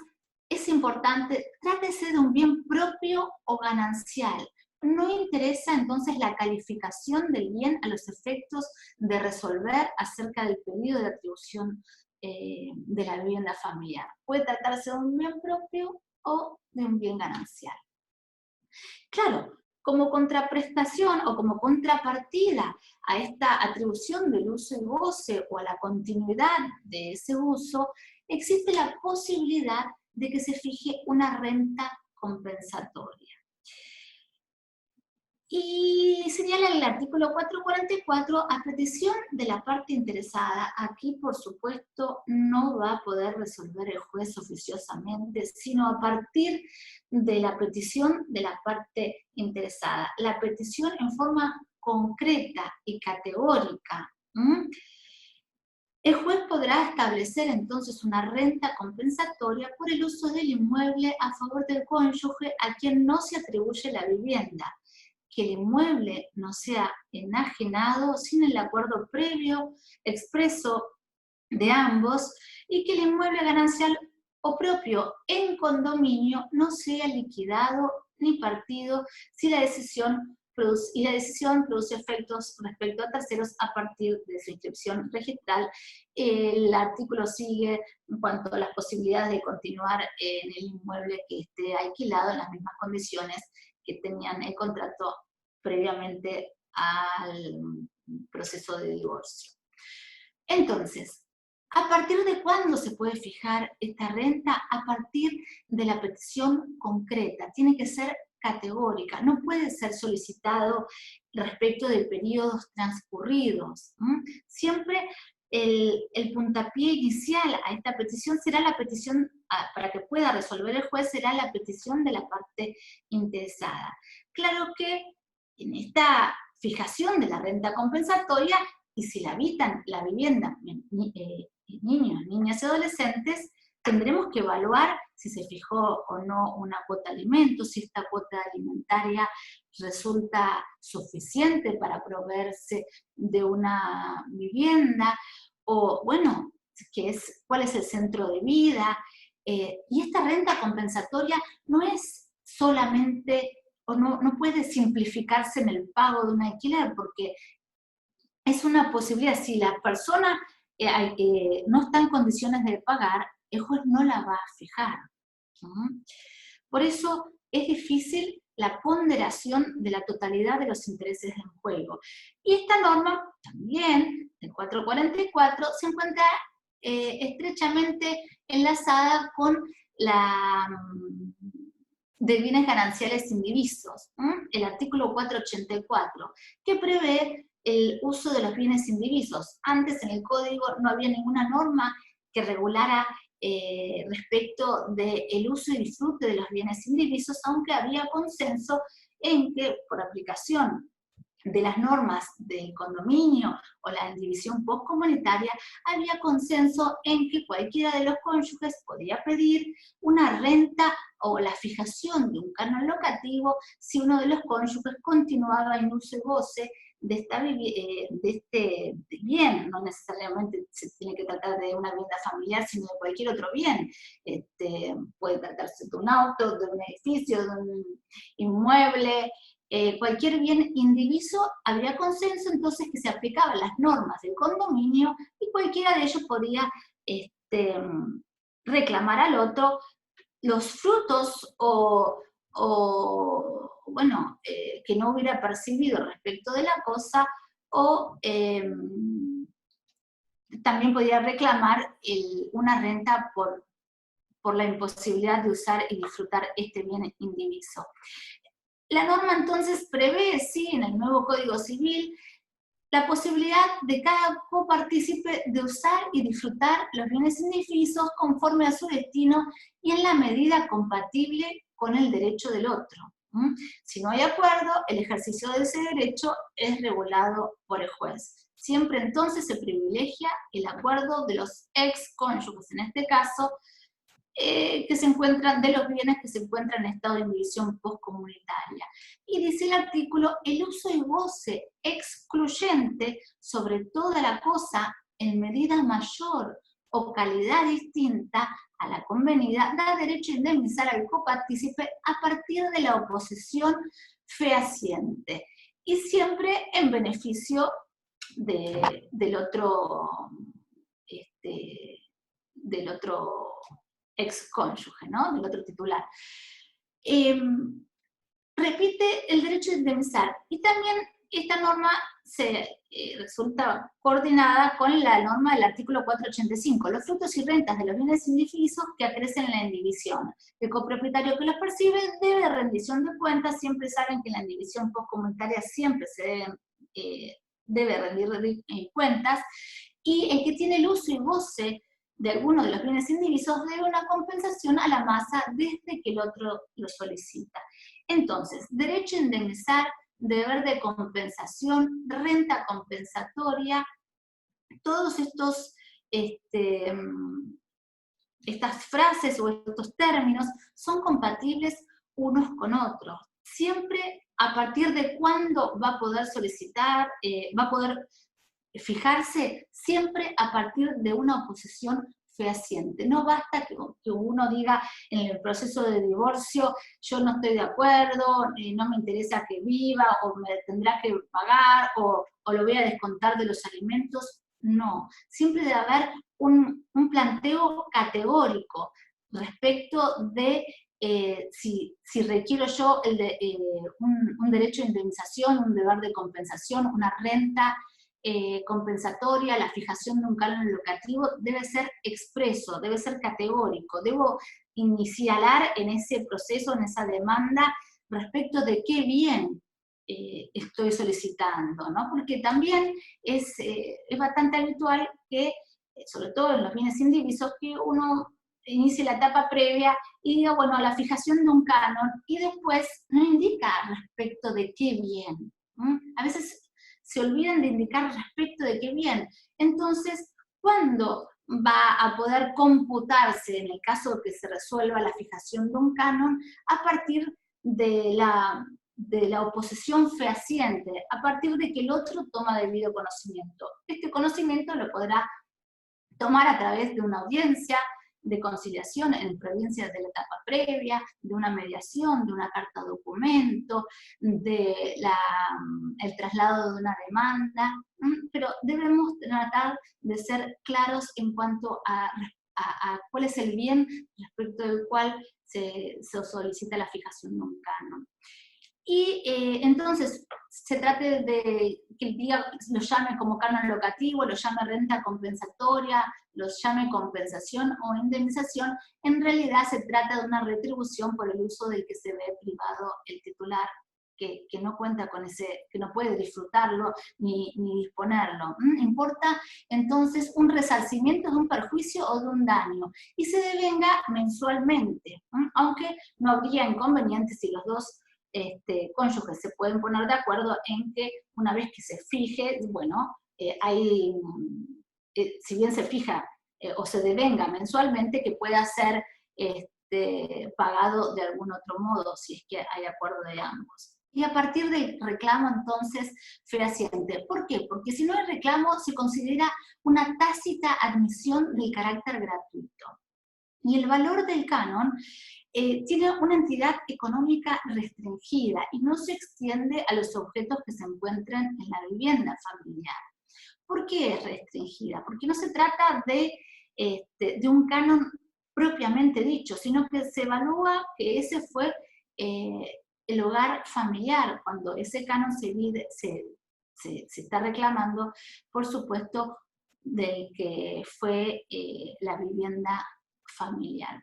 es importante, trátese de un bien propio o ganancial. No interesa entonces la calificación del bien a los efectos de resolver acerca del pedido de atribución de la vivienda familiar. Puede tratarse de un bien propio o de un bien ganancial. Claro, como contraprestación o como contrapartida a esta atribución del uso y goce o a la continuidad de ese uso, existe la posibilidad de que se fije una renta compensatoria. Y señala el artículo 444, a petición de la parte interesada. Aquí, por supuesto, no va a poder resolver el juez oficiosamente, sino a partir de la petición de la parte interesada. La petición en forma concreta y categórica. El juez podrá establecer entonces una renta compensatoria por el uso del inmueble a favor del cónyuge a quien no se atribuye la vivienda, que el inmueble no sea enajenado sin el acuerdo previo, expreso de ambos, y que el inmueble ganancial o propio en condominio no sea liquidado ni partido si la decisión produce efectos respecto a terceros a partir de su inscripción registral. El artículo sigue en cuanto a las posibilidades de continuar en el inmueble que esté alquilado en las mismas condiciones que tenían el contrato previamente al proceso de divorcio. Entonces, ¿a partir de cuándo se puede fijar esta renta? A partir de la petición concreta. Tiene que ser categórica, no puede ser solicitado respecto de periodos transcurridos. Siempre el puntapié inicial a esta petición será la petición, para que pueda resolver el juez, será la petición de la parte interesada. Claro que en esta fijación de la renta compensatoria, y si la habitan la vivienda niños, niñas y adolescentes, tendremos que evaluar si se fijó o no una cuota de alimentos, si esta cuota alimentaria resulta suficiente para proveerse de una vivienda, o bueno, cuál es el centro de vida. Y esta renta compensatoria no es solamente, o no puede simplificarse en el pago de un alquiler, porque es una posibilidad. Si la persona no está en condiciones de pagar, el juez no la va a fijar. Por eso es difícil la ponderación de la totalidad de los intereses en juego. Y esta norma también, el 444, se encuentra estrechamente enlazada con la de bienes gananciales indivisos, el artículo 484, que prevé el uso de los bienes indivisos. Antes en el código no había ninguna norma que regulara respecto del uso y disfrute de los bienes indivisos, aunque había consenso en que por aplicación de las normas del condominio o la división postcomunitaria, había consenso en que cualquiera de los cónyuges podía pedir una renta o la fijación de un canon locativo si uno de los cónyuges continuaba en uso y goce de este bien. No necesariamente se tiene que tratar de una vivienda familiar, sino de cualquier otro bien. Puede tratarse de un auto, de un edificio, de un inmueble, cualquier bien indiviso. Había consenso entonces que se aplicaban las normas del condominio y cualquiera de ellos podía reclamar al otro los frutos o o bueno, que no hubiera percibido respecto de la cosa, o también podía reclamar una renta por la imposibilidad de usar y disfrutar este bien indiviso. La norma entonces prevé, sí, en el nuevo Código Civil, la posibilidad de cada copartícipe de usar y disfrutar los bienes indivisos conforme a su destino y en la medida compatible con el derecho del otro. Si no hay acuerdo, el ejercicio de ese derecho es regulado por el juez. Siempre entonces se privilegia el acuerdo de los excónyuges, en este caso, que se encuentran, de los bienes que se encuentran en estado de indivisión postcomunitaria. Y dice el artículo, el uso y goce excluyente sobre toda la cosa en medida mayor o calidad distinta a la convenida, da derecho a indemnizar al copartícipe a partir de la oposición fehaciente, y siempre en beneficio del otro excónyuge, ¿no? Del otro titular. Repite el derecho de indemnizar, y también esta norma resulta coordinada con la norma del artículo 485, los frutos y rentas de los bienes indivisos que acrecen en la indivisión. El copropietario que los percibe debe de rendición de cuentas, siempre saben que en la indivisión postcomunitaria siempre se debe rendir cuentas, y el que tiene el uso y goce de alguno de los bienes indivisos debe una compensación a la masa desde que el otro lo solicita. Entonces, derecho a indemnizar, deber de compensación, renta compensatoria, todos estas frases o estos términos son compatibles unos con otros. Siempre a partir de cuándo va a poder solicitar, va a poder fijarse, siempre a partir de una oposición fehaciente. No basta que uno diga en el proceso de divorcio, yo no estoy de acuerdo, no me interesa que viva, o me tendrá que pagar, o lo voy a descontar de los alimentos. No, siempre debe haber un planteo categórico respecto de si requiero yo un derecho de indemnización, un deber de compensación, una renta compensatoria, la fijación de un canon locativo, debe ser expreso, debe ser categórico. Debo inicialar en ese proceso, en esa demanda, respecto de qué bien estoy solicitando, ¿no? Porque también es bastante habitual que, sobre todo en los bienes indivisos, que uno inicie la etapa previa y diga, bueno, la fijación de un canon, y después no indica respecto de qué bien. A veces se olvidan de indicar respecto de qué bien. Entonces, ¿cuándo va a poder computarse, en el caso de que se resuelva la fijación de un canon, a partir de la oposición fehaciente, a partir de que el otro toma debido conocimiento? Este conocimiento lo podrá tomar a través de una audiencia de conciliación en provincias de la etapa previa, de una mediación, de una carta documento, de el traslado de una demanda, pero debemos tratar de ser claros en cuanto a cuál es el bien respecto del cual se solicita la fijación de un canon. Y entonces se trate de que el día lo llame como canon locativo, lo llame renta compensatoria, los llame compensación o indemnización, en realidad se trata de una retribución por el uso del que se ve privado el titular, que no cuenta con que no puede disfrutarlo ni disponerlo. Importa entonces un resarcimiento de un perjuicio o de un daño, y se devenga mensualmente, aunque no habría inconveniente si los dos cónyuges se pueden poner de acuerdo en que una vez que se fije, bueno, si bien se fija o se devenga mensualmente, que pueda ser pagado de algún otro modo, si es que hay acuerdo de ambos. Y a partir del reclamo, entonces, fehaciente. ¿Por qué? Porque si no hay reclamo, se considera una tácita admisión del carácter gratuito. Y el valor del canon tiene una entidad económica restringida y no se extiende a los objetos que se encuentran en la vivienda familiar. ¿Por qué es restringida? Porque no se trata de un canon propiamente dicho, sino que se evalúa que ese fue el hogar familiar, cuando ese canon se está reclamando, por supuesto, del que fue la vivienda familiar.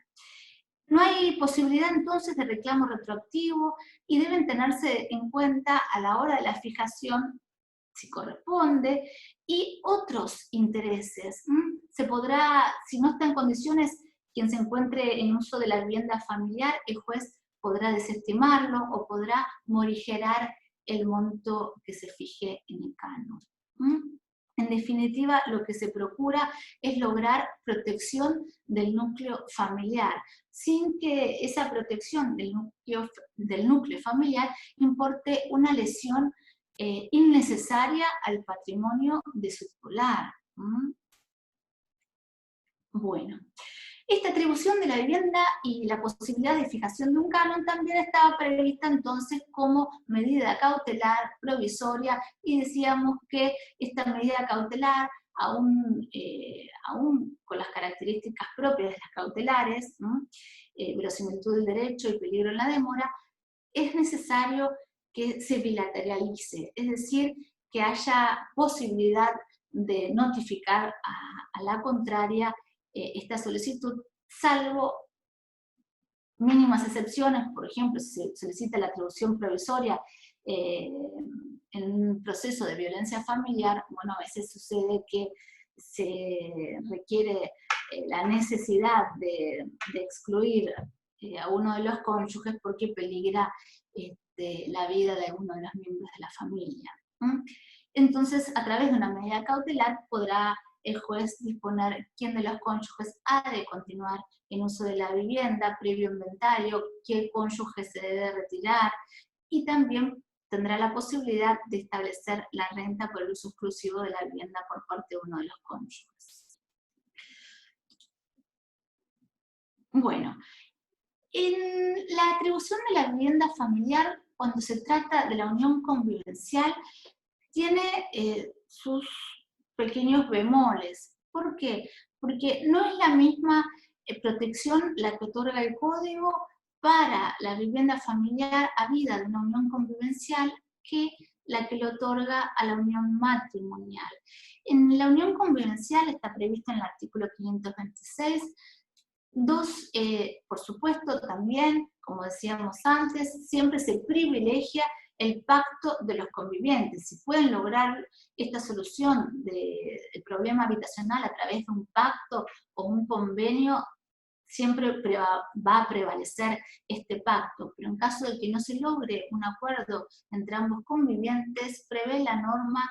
No hay posibilidad entonces de reclamo retroactivo y deben tenerse en cuenta a la hora de la fijación, si corresponde, y otros intereses. Se podrá, si no está en condiciones, quien se encuentre en uso de la vivienda familiar, el juez podrá desestimarlo o podrá morigerar el monto que se fije en el canon. En definitiva, lo que se procura es lograr protección del núcleo familiar, sin que esa protección del núcleo familiar importe una lesión innecesaria al patrimonio de su titular. Bueno, esta atribución de la vivienda y la posibilidad de fijación de un canon también estaba prevista entonces como medida cautelar provisoria, y decíamos que esta medida cautelar, aún con las características propias de las cautelares, verosimilitud del derecho y peligro en la demora, es necesario que se bilateralice, es decir, que haya posibilidad de notificar a la contraria esta solicitud, salvo mínimas excepciones. Por ejemplo, si se solicita la atribución provisoria en un proceso de violencia familiar, bueno, a veces sucede que se requiere la necesidad de excluir a uno de los cónyuges porque peligra la vida de uno de los miembros de la familia. Entonces, a través de una medida cautelar podrá el juez disponer quién de los cónyuges ha de continuar en uso de la vivienda, previo inventario, qué cónyuge se debe retirar, y también tendrá la posibilidad de establecer la renta por el uso exclusivo de la vivienda por parte de uno de los cónyuges. Bueno, en la atribución de la vivienda familiar, cuando se trata de la unión convivencial, tiene sus pequeños bemoles. ¿Por qué? Porque no es la misma protección la que otorga el Código para la vivienda familiar habida de una unión convivencial que la que le otorga a la unión matrimonial. En la unión convivencial está prevista en el artículo 526, por supuesto, también, como decíamos antes, siempre se privilegia el pacto de los convivientes. Si pueden lograr esta solución del problema habitacional a través de un pacto o un convenio, siempre va a prevalecer este pacto. Pero en caso de que no se logre un acuerdo entre ambos convivientes, prevé la norma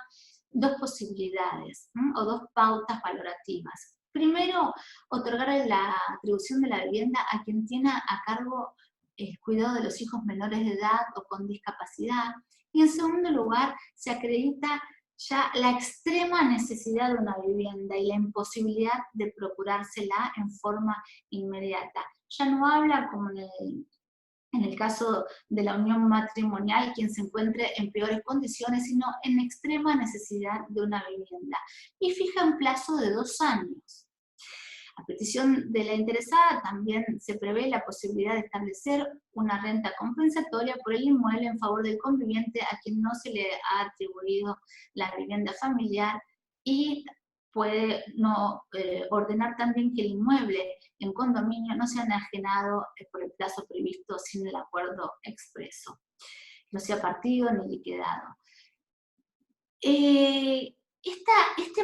dos posibilidades o dos pautas valorativas. Primero, otorgar la atribución de la vivienda a quien tiene a cargo el cuidado de los hijos menores de edad o con discapacidad. Y en segundo lugar, se acredita ya la extrema necesidad de una vivienda y la imposibilidad de procurársela en forma inmediata. Ya no habla como en el caso de la unión matrimonial, quien se encuentre en peores condiciones, sino en extrema necesidad de una vivienda. Y fija un plazo de 2 años. A petición de la interesada también se prevé la posibilidad de establecer una renta compensatoria por el inmueble en favor del conviviente a quien no se le ha atribuido la vivienda familiar, y puede ordenar también que el inmueble en condominio no sea enajenado por el plazo previsto sin el acuerdo expreso, no sea partido ni liquidado. Este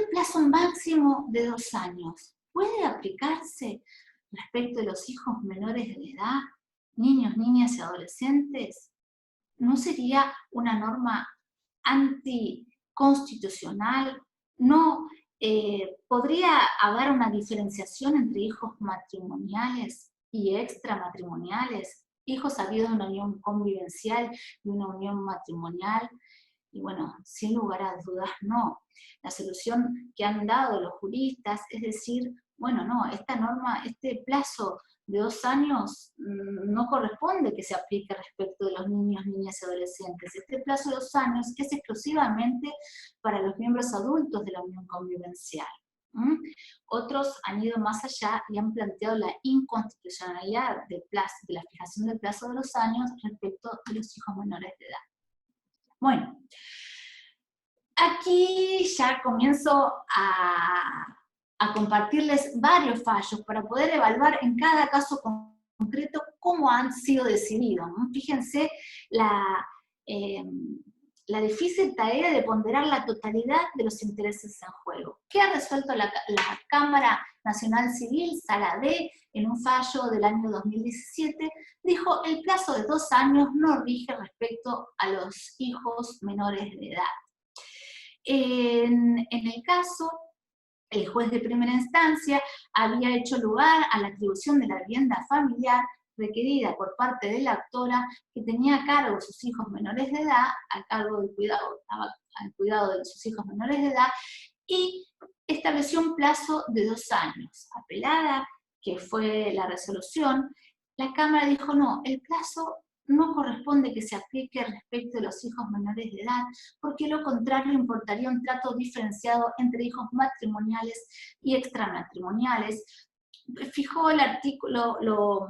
plazo máximo de 2 años ¿puede aplicarse respecto de los hijos menores de edad, niños, niñas y adolescentes? ¿No sería una norma anticonstitucional? ¿No podría haber una diferenciación entre hijos matrimoniales y extramatrimoniales, hijos habidos de una unión convivencial y una unión matrimonial? Y bueno, sin lugar a dudas, no. La solución que han dado los juristas es decir, bueno, no, esta norma, este plazo de 2 años no corresponde que se aplique respecto de los niños, niñas y adolescentes. Este plazo de 2 años es exclusivamente para los miembros adultos de la unión convivencial. Otros han ido más allá y han planteado la inconstitucionalidad de la fijación del plazo de los años respecto de los hijos menores de edad. Bueno, aquí ya comienzo a compartirles varios fallos para poder evaluar en cada caso concreto cómo han sido decididos, ¿no? Fíjense la difícil tarea de ponderar la totalidad de los intereses en juego. ¿Qué ha resuelto la Cámara Nacional Civil, Sala D, en un fallo del año 2017? Dijo, el plazo de 2 años no rige respecto a los hijos menores de edad. En el caso, el juez de primera instancia había hecho lugar a la atribución de la vivienda familiar requerida por parte de la autora que tenía a cargo sus hijos menores de edad, a cargo del cuidado, al cuidado de sus hijos menores de edad, y estableció un plazo de 2 años. Apelada, que fue la resolución, la Cámara dijo no, el plazo no corresponde que se aplique respecto de los hijos menores de edad, porque lo contrario importaría un trato diferenciado entre hijos matrimoniales y extramatrimoniales. Fijó el artículo, lo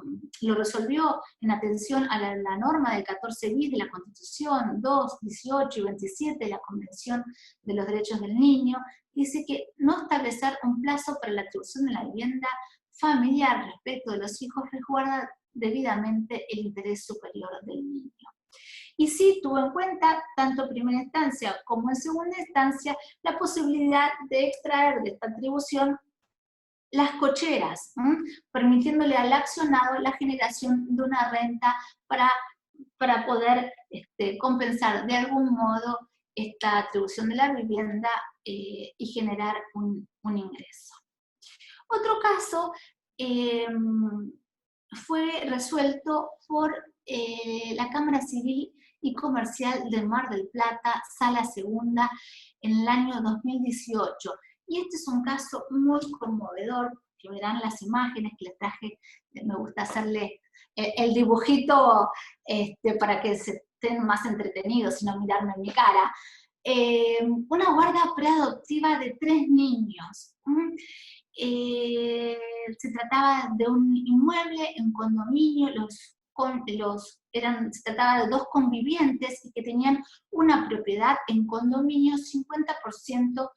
resolvió en atención a la norma del 14 bis de la Constitución, 2, 18 y 27 de la Convención de los Derechos del Niño. Dice que no establecer un plazo para la atribución de la vivienda familiar respecto de los hijos resguarda debidamente el interés superior del niño. Y sí tuvo en cuenta, tanto en primera instancia como en segunda instancia, la posibilidad de extraer de esta atribución las cocheras, permitiéndole al accionado la generación de una renta para poder compensar de algún modo esta atribución de la vivienda y generar un ingreso. Otro caso fue resuelto por la Cámara Civil y Comercial de Mar del Plata, Sala Segunda, en el año 2018. Y este es un caso muy conmovedor, que verán las imágenes que les traje, me gusta hacerle el dibujito para que se estén más entretenidos y no mirarme en mi cara. Una guarda preadoptiva de 3 niños. Se trataba de un inmueble en condominio, se trataba de 2 convivientes y que tenían una propiedad en condominio 50%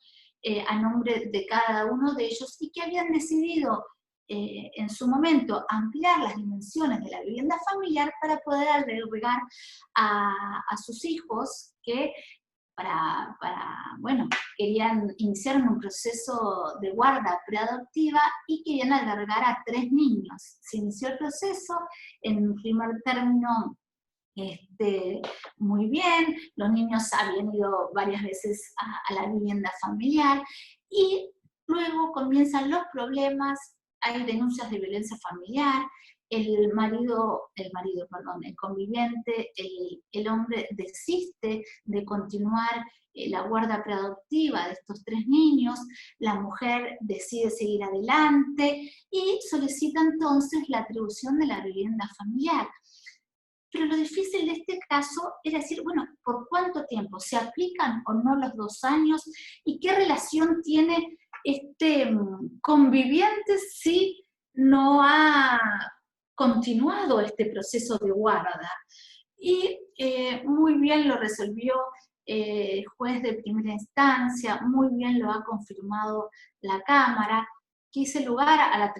a nombre de cada uno de ellos y que habían decidido en su momento ampliar las dimensiones de la vivienda familiar para poder albergar a sus hijos que bueno, querían iniciar un proceso de guarda preadoptiva y querían albergar a 3 niños. Se inició el proceso, en primer término muy bien, los niños habían ido varias veces a la vivienda familiar y luego comienzan los problemas, hay denuncias de violencia familiar, el conviviente, el hombre desiste de continuar la guarda preadoptiva de estos 3 niños, la mujer decide seguir adelante y solicita entonces la atribución de la vivienda familiar. Pero lo difícil de este caso era decir, bueno, ¿por cuánto tiempo? ¿Se aplican o no los 2 años? ¿Y qué relación tiene este conviviente si no ha continuado este proceso de guarda? Y muy bien lo resolvió el juez de primera instancia, muy bien lo ha confirmado la Cámara, que hace lugar a la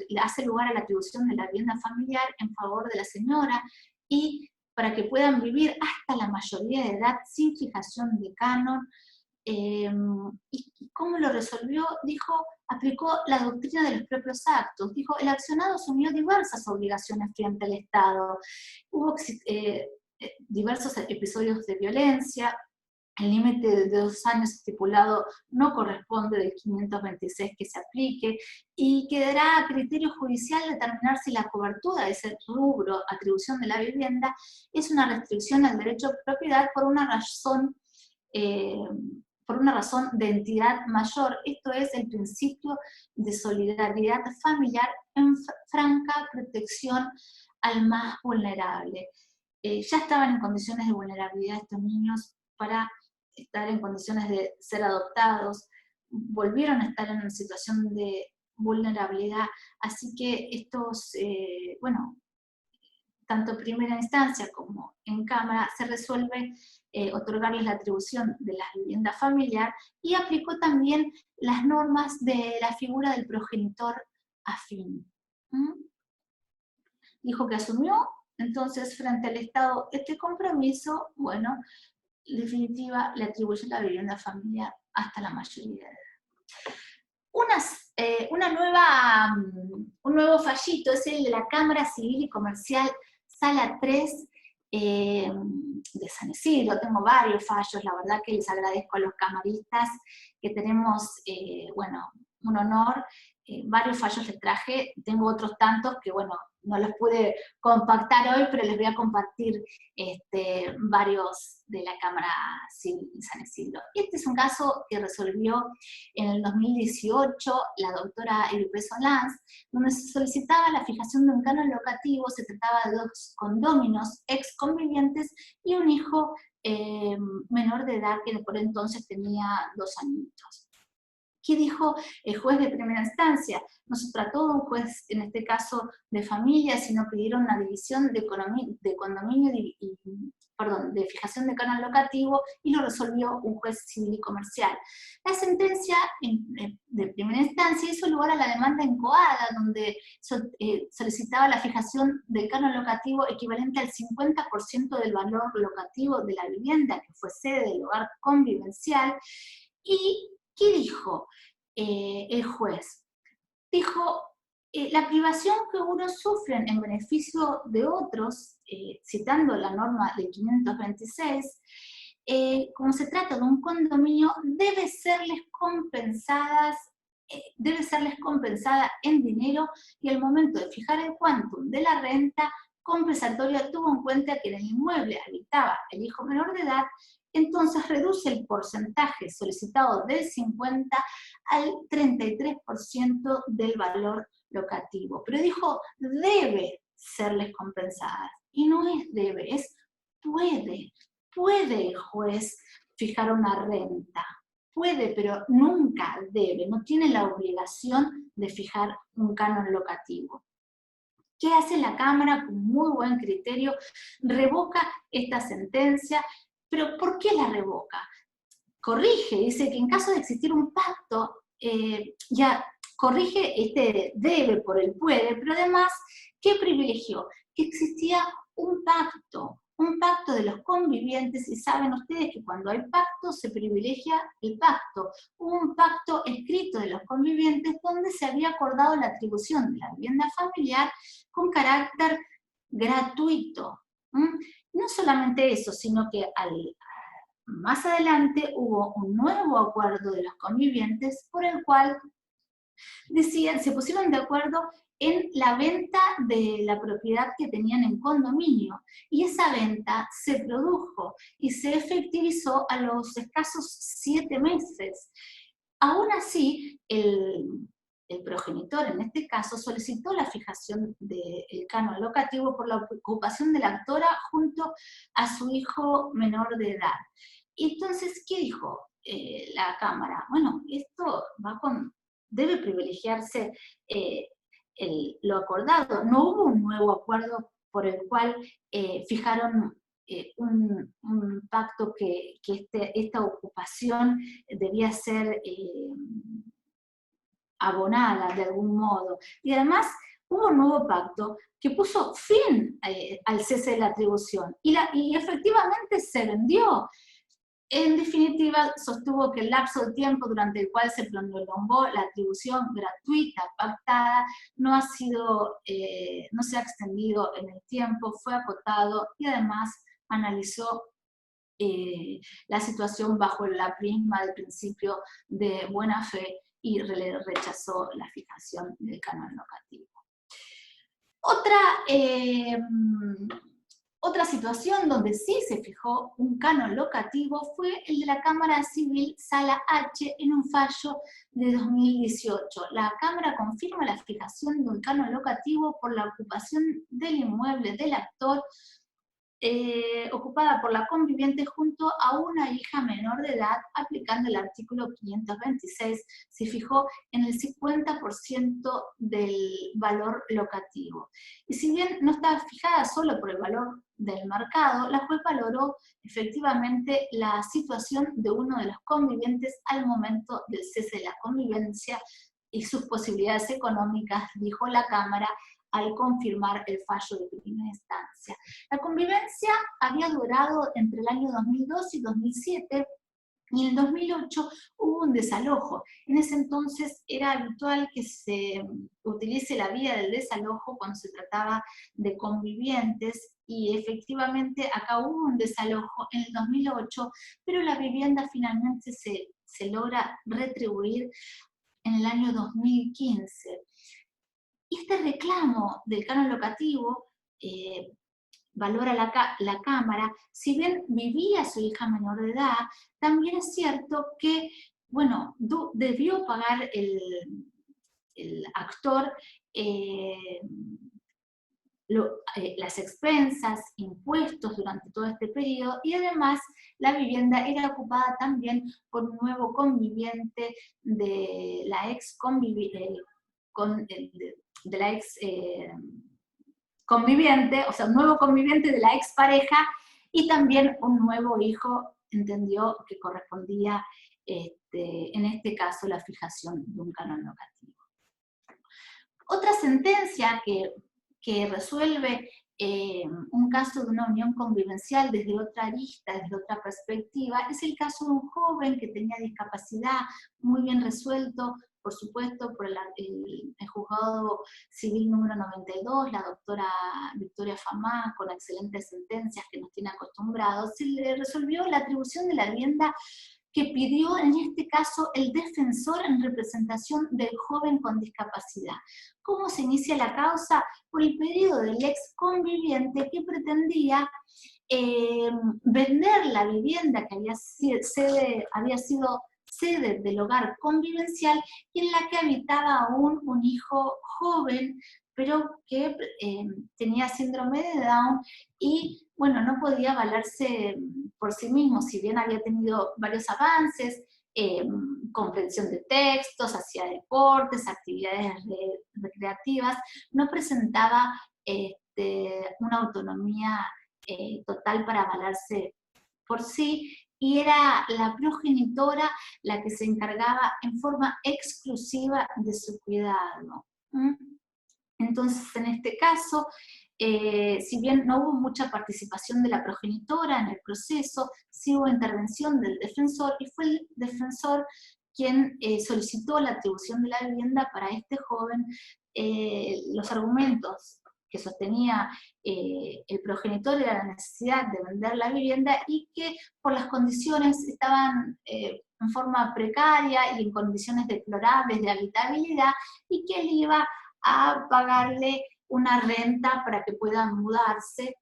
atribución de la vivienda familiar en favor de la señora y para que puedan vivir hasta la mayoría de edad sin fijación de canon. ¿Y cómo lo resolvió? Dijo, aplicó la doctrina de los propios actos. Dijo, el accionado asumió diversas obligaciones frente al Estado. Hubo diversos episodios de violencia. El límite de 2 años estipulado no corresponde del 526 que se aplique y quedará a criterio judicial determinar si la cobertura de ese rubro, atribución de la vivienda, es una restricción al derecho de propiedad por una razón de entidad mayor. Esto es el principio de solidaridad familiar en franca protección al más vulnerable. Ya estaban en condiciones de vulnerabilidad estos niños para estar en condiciones de ser adoptados. volvieron a estar en una situación de vulnerabilidad. Así que estos, bueno, tanto primera instancia como en Cámara, se resuelve otorgarles la atribución de la vivienda familiar, y aplicó también las normas de la figura del progenitor afín. Dijo que asumió, entonces, frente al Estado este compromiso, bueno, en definitiva, le atribuye la vivienda familiar hasta la mayoría de edad. Un nuevo fallito es el de la Cámara Civil y Comercial Sala 3 de San Isidro. Tengo varios fallos, la verdad que les agradezco a los camaristas que tenemos, bueno, un honor. Varios fallos les traje, tengo otros tantos que, bueno, no los pude compactar hoy, pero les voy a compartir varios de la Cámara Civil de San Isidro. Este es un caso que resolvió en el 2018 la doctora Elupe Solans, donde se solicitaba la fijación de un canon locativo. Se trataba de 2 condóminos ex convivientes y un hijo menor de edad que por entonces tenía 2 añitos. ¿Qué dijo el juez de primera instancia? No se trató de un juez, en este caso, de familia, sino pidieron una división de condominio de fijación de canon locativo, y lo resolvió un juez civil y comercial. La sentencia de primera instancia hizo lugar a la demanda incoada, donde solicitaba la fijación del canon locativo equivalente al 50% del valor locativo de la vivienda, que fue sede del hogar convivencial. ¿Y qué dijo el juez? Dijo, la privación que unos sufren en beneficio de otros, citando la norma de 526, como se trata de un condominio, debe serles compensada en dinero, y al momento de fijar el quantum de la renta compensatoria tuvo en cuenta que en el inmueble habitaba el hijo menor de edad. Entonces reduce el porcentaje solicitado del 50% al 33% del valor locativo. Pero dijo, debe serles compensadas. Y no es debe, es puede. Puede el juez fijar una renta. Puede, pero nunca debe. No tiene la obligación de fijar un canon locativo. ¿Qué hace la Cámara? Con muy buen criterio, revoca esta sentencia. ¿Pero por qué la revoca? Corrige, dice que en caso de existir un pacto, ya corrige debe por el puede, pero además, ¿qué privilegió? Que existía un pacto de los convivientes, y saben ustedes que cuando hay pacto se privilegia el pacto. Hubo un pacto escrito de los convivientes donde se había acordado la atribución de la vivienda familiar con carácter gratuito. No solamente eso, sino que más adelante hubo un nuevo acuerdo de los convivientes por el cual se pusieron de acuerdo en la venta de la propiedad que tenían en condominio, y esa venta se produjo y se efectivizó a los escasos 7 meses. Aún así, el progenitor, en este caso, solicitó la fijación del canon locativo por la ocupación de la actora junto a su hijo menor de edad. Y entonces, ¿qué dijo la Cámara? Bueno, esto debe privilegiarse lo acordado. No hubo un nuevo acuerdo por el cual fijaron un pacto que esta ocupación debía ser abonada de algún modo. Y además hubo un nuevo pacto que puso fin al cese de la atribución, y efectivamente se vendió. En definitiva, sostuvo que el lapso de tiempo durante el cual se prolongó la atribución gratuita pactada no se ha extendido en el tiempo, fue acotado, y además analizó la situación bajo la prisma del principio de buena fe, y rechazó la fijación del canon locativo. Otra situación donde sí se fijó un canon locativo fue el de la Cámara Civil Sala H en un fallo de 2018. La Cámara confirma la fijación de un canon locativo por la ocupación del inmueble del actor ocupada por la conviviente junto a una hija menor de edad, aplicando el artículo 526, se fijó en el 50% del valor locativo. Y si bien no estaba fijada solo por el valor del mercado, la juez valoró efectivamente la situación de uno de los convivientes al momento del cese de la convivencia y sus posibilidades económicas, dijo la Cámara, al confirmar el fallo de primera instancia. La convivencia había durado entre el año 2002 y 2007, y en el 2008 hubo un desalojo. En ese entonces era habitual que se utilice la vía del desalojo cuando se trataba de convivientes, y efectivamente acá hubo un desalojo en el 2008, pero la vivienda finalmente se logra retribuir en el año 2015. Y este reclamo del canon locativo valora la Cámara, si bien vivía su hija menor de edad, también es cierto que, bueno, debió pagar el actor las expensas, impuestos durante todo este periodo, y además la vivienda era ocupada también por un nuevo conviviente de la ex conviviente, o sea, un nuevo conviviente de la expareja, y también un nuevo hijo entendió que correspondía, en este caso, la fijación de un canon locativo. Otra sentencia que resuelve un caso de una unión convivencial desde otra arista, desde otra perspectiva, es el caso de un joven que tenía discapacidad, muy bien resuelto, por supuesto, por el juzgado civil número 92, la doctora Victoria Famá, con excelentes sentencias que nos tiene acostumbrados. Se le resolvió la atribución de la vivienda que pidió en este caso el defensor en representación del joven con discapacidad. ¿Cómo se inicia la causa? Por el pedido del ex conviviente que pretendía vender la vivienda que había sido sede del hogar convivencial y en la que habitaba aún un hijo joven, pero que tenía síndrome de Down y, bueno, no podía valerse por sí mismo, si bien había tenido varios avances, comprensión de textos, hacía deportes, actividades recreativas, no presentaba una autonomía total para valerse por sí, y era la progenitora la que se encargaba en forma exclusiva de su cuidado. Entonces, en este caso, si bien no hubo mucha participación de la progenitora en el proceso, sí hubo intervención del defensor, y fue el defensor quien solicitó la atribución de la vivienda para este joven. Los argumentos que sostenía el progenitor era la necesidad de vender la vivienda y que por las condiciones estaban en forma precaria y en condiciones deplorables de habitabilidad, y que él iba a pagarle una renta para que puedan mudarse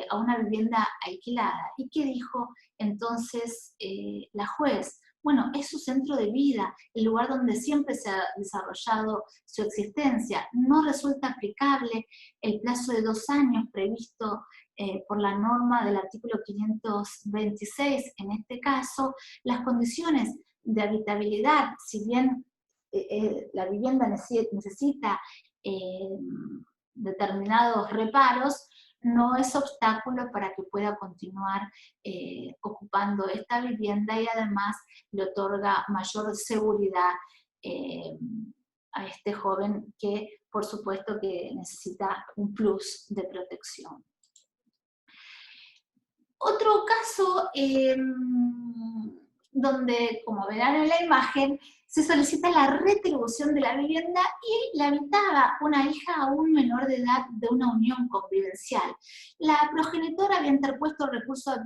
a una vivienda alquilada. ¿Y qué dijo entonces la juez? Bueno, es su centro de vida, el lugar donde siempre se ha desarrollado su existencia. No resulta aplicable el plazo de 2 años previsto por la norma del artículo 526. En este caso, las condiciones de habitabilidad, si bien la vivienda necesita determinados reparos, no es obstáculo para que pueda continuar ocupando esta vivienda, y además le otorga mayor seguridad a este joven que, por supuesto, que necesita un plus de protección. Otro caso donde, como verán en la imagen, se solicita la retribución de la vivienda y la habitaba una hija aún menor de edad de una unión convivencial. La progenitora había interpuesto recurso de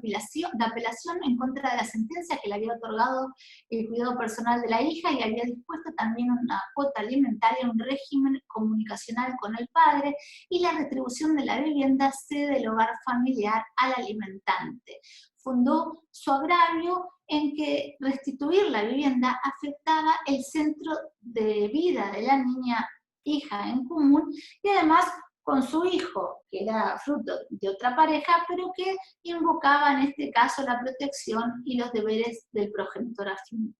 apelación en contra de la sentencia que le había otorgado el cuidado personal de la hija, y había dispuesto también una cuota alimentaria, un régimen comunicacional con el padre y la retribución de la vivienda sede del hogar familiar al alimentante. Fundó su agravio en que restituir la vivienda afectaba el centro de vida de la niña hija en común, y además con su hijo, que era fruto de otra pareja, pero que invocaba en este caso la protección y los deberes del progenitor afín.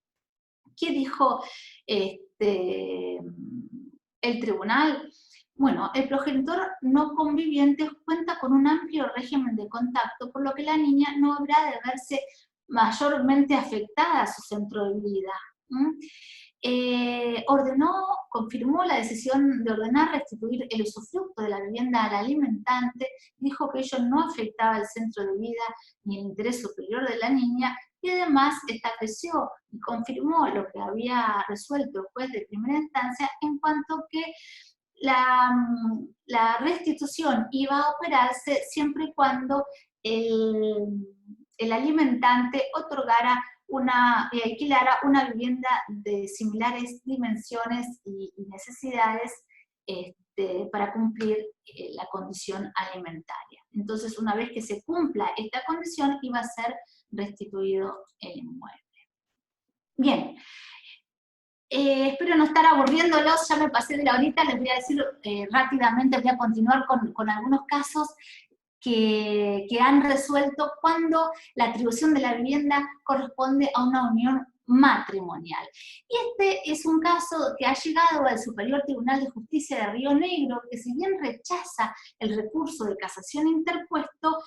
¿Qué dijo el tribunal? Bueno, el progenitor no conviviente cuenta con un amplio régimen de contacto, por lo que la niña no habrá de verse mayormente afectada a su centro de vida. Confirmó la decisión de ordenar restituir el usufructo de la vivienda al alimentante, dijo que ello no afectaba el centro de vida ni el interés superior de la niña, y además estableció y confirmó lo que había resuelto el juez de primera instancia en cuanto que la restitución iba a operarse siempre y cuando el alimentante otorgara alquilara una vivienda de similares dimensiones y necesidades para cumplir la condición alimentaria. Entonces, una vez que se cumpla esta condición, iba a ser restituido el inmueble. Bien, espero no estar aburriéndolos, ya me pasé de la horita, les voy a decir rápidamente, voy a continuar con algunos casos que han resuelto cuando la atribución de la vivienda corresponde a una unión matrimonial. Y este es un caso que ha llegado al Superior Tribunal de Justicia de Río Negro, que si bien rechaza el recurso de casación interpuesto,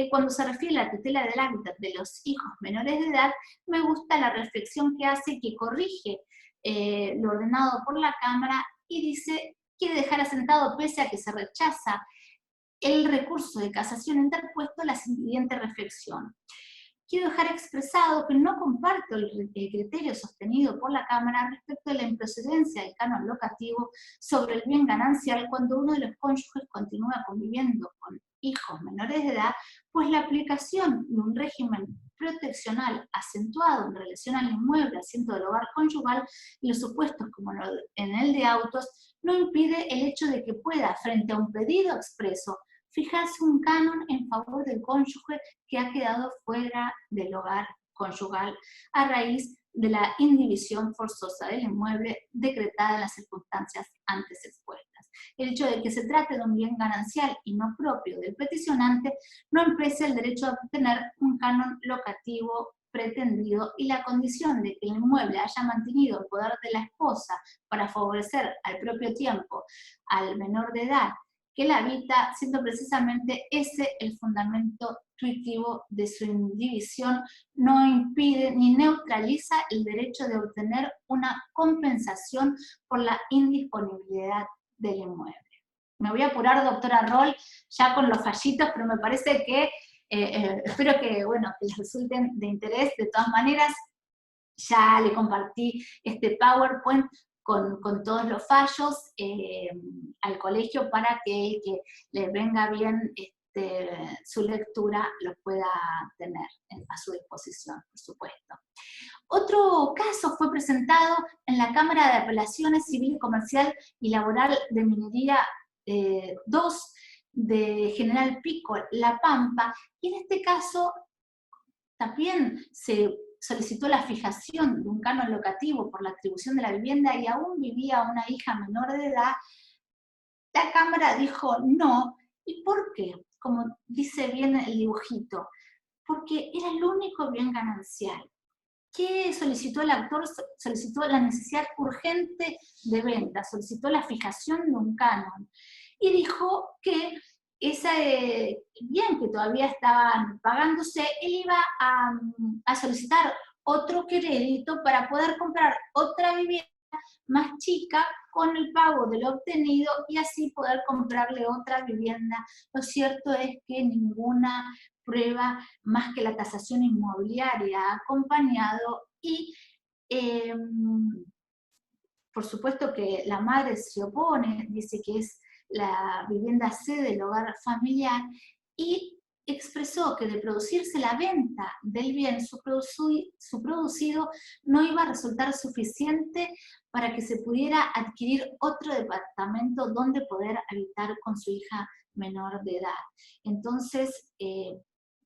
cuando se refiere a la tutela del hábitat de los hijos menores de edad, me gusta la reflexión que hace, que corrige lo ordenado por la Cámara y dice, quiere dejar asentado, pese a que se rechaza el recurso de casación interpuesto, la siguiente reflexión. Quiero dejar expresado que no comparto el criterio sostenido por la Cámara respecto a la improcedencia del canon locativo sobre el bien ganancial cuando uno de los cónyuges continúa conviviendo con hijos menores de edad, pues la aplicación de un régimen proteccional acentuado en relación al inmueble, asiento del hogar conyugal, y los supuestos como en el de autos, no impide el hecho de que pueda, frente a un pedido expreso, fijarse un canon en favor del cónyuge que ha quedado fuera del hogar conyugal a raíz de la indivisión forzosa del inmueble decretada en las circunstancias antes expuestas. El hecho de que se trate de un bien ganancial y no propio del peticionante no implica el derecho a obtener un canon locativo pretendido, y la condición de que el inmueble haya mantenido el poder de la esposa para favorecer al propio tiempo al menor de edad que la habita, siendo precisamente ese el fundamento tuitivo de su indivisión, no impide ni neutraliza el derecho de obtener una compensación por la indisponibilidad del inmueble. Me voy a apurar, doctora Roll, ya con los fallitos, pero me parece que, espero que, bueno, que les resulten de interés. De todas maneras, ya le compartí este PowerPoint con todos los fallos al colegio para que le venga bien su lectura lo pueda tener a su disposición, por supuesto. Otro caso fue presentado en la Cámara de Apelaciones Civil, Comercial y Laboral de Minería 2 de General Pico, La Pampa, y en este caso también se solicitó la fijación de un canon locativo por la atribución de la vivienda y aún vivía una hija menor de edad. La Cámara dijo no. ¿Y por qué? Como dice bien el dibujito, porque era el único bien ganancial. ¿Qué solicitó el actor? Solicitó la necesidad urgente de venta, solicitó la fijación de un canon. Y dijo que ese bien que todavía estaban pagándose, él iba a solicitar otro crédito para poder comprar otra vivienda más chica con el pago de lo obtenido y así poder comprarle otra vivienda. Lo cierto es que ninguna prueba más que la tasación inmobiliaria ha acompañado y por supuesto que la madre se opone, dice que es la vivienda sede del hogar familiar, y expresó que de producirse la venta del bien, su producido no iba a resultar suficiente para que se pudiera adquirir otro departamento donde poder habitar con su hija menor de edad. Entonces,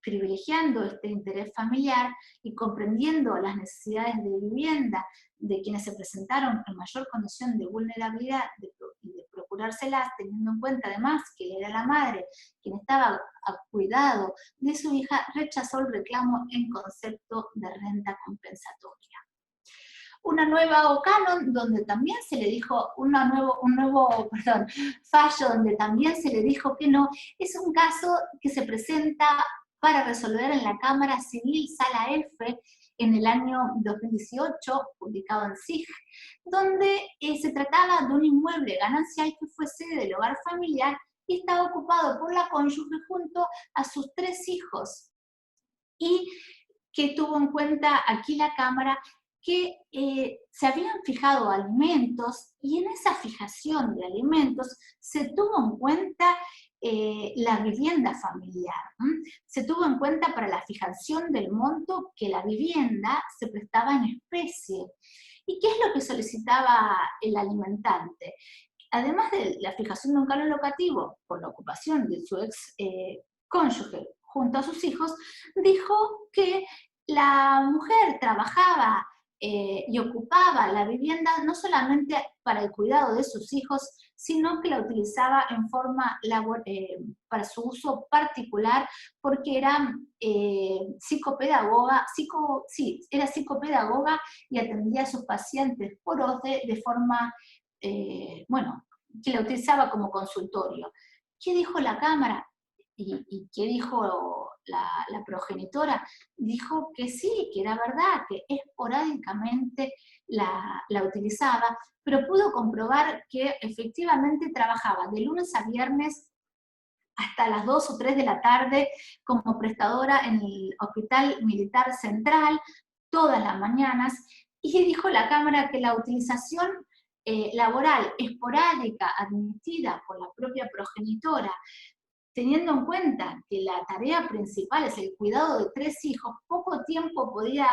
privilegiando este interés familiar y comprendiendo las necesidades de vivienda de quienes se presentaron en mayor condición de vulnerabilidad y de procurárselas, teniendo en cuenta además que era la madre quien estaba a cuidado de su hija, rechazó el reclamo en concepto de renta compensatoria. Una nueva canon donde también se le dijo, un nuevo fallo donde también se le dijo que no, es un caso que se presenta para resolver en la Cámara Civil Sala F en el año 2018, publicado en SIG, donde se trataba de un inmueble ganancial que fue sede del hogar familiar y estaba ocupado por la cónyuge junto a sus 3 hijos. Y que tuvo en cuenta aquí la Cámara que se habían fijado alimentos y en esa fijación de alimentos se tuvo en cuenta la vivienda familiar. Se tuvo en cuenta para la fijación del monto que la vivienda se prestaba en especie. ¿Y qué es lo que solicitaba el alimentante? Además de la fijación de un canon locativo por la ocupación de su ex cónyuge junto a sus hijos, dijo que la mujer trabajaba y ocupaba la vivienda no solamente para el cuidado de sus hijos, sino que la utilizaba en forma para su uso particular, porque era psicopedagoga, era psicopedagoga y atendía a sus pacientes por OSDE de forma, que la utilizaba como consultorio. ¿Qué dijo la Cámara? ¿Y qué dijo la progenitora? Dijo que sí, que era verdad, que esporádicamente la utilizaba, pero pudo comprobar que efectivamente trabajaba de lunes a viernes hasta las 2 o 3 de la tarde como prestadora en el Hospital Militar Central, todas las mañanas, y dijo la Cámara que la utilización laboral esporádica admitida por la propia progenitora, teniendo en cuenta que la tarea principal es el cuidado de 3 hijos, poco tiempo podía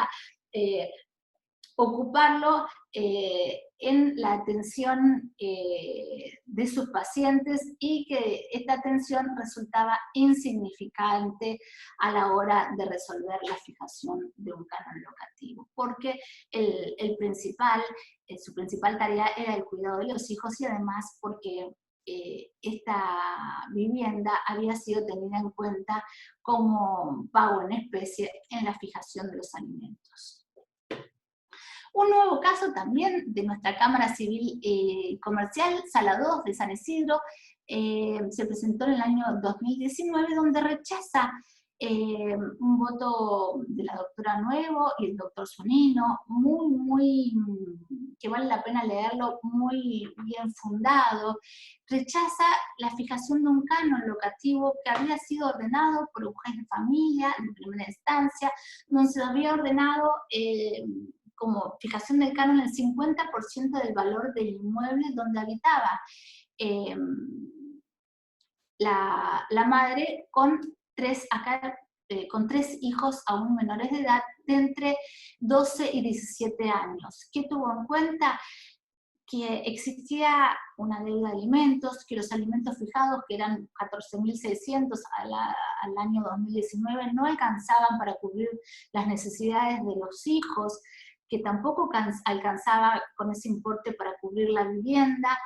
ocuparlo en la atención de sus pacientes y que esta atención resultaba insignificante a la hora de resolver la fijación de un canon locativo, porque su principal tarea era el cuidado de los hijos y además porque esta vivienda había sido tenida en cuenta como pago en especie en la fijación de los alimentos. Un nuevo caso también de nuestra Cámara Civil Comercial, Sala 2 de San Isidro, se presentó en el año 2019, donde rechaza un voto de la doctora Nuevo y el doctor Zunino, que vale la pena leerlo, muy bien fundado. Rechaza la fijación de un canon locativo que había sido ordenado por un juez de familia de primera instancia, donde se había ordenado como fijación del canon el 50% del valor del inmueble donde habitaba la madre con 3 hijos aún menores de edad de entre 12 y 17 años. ¿Qué tuvo en cuenta? Que existía una deuda de alimentos, que los alimentos fijados, que eran 14.600 al año 2019, no alcanzaban para cubrir las necesidades de los hijos, que tampoco alcanzaba con ese importe para cubrir la vivienda,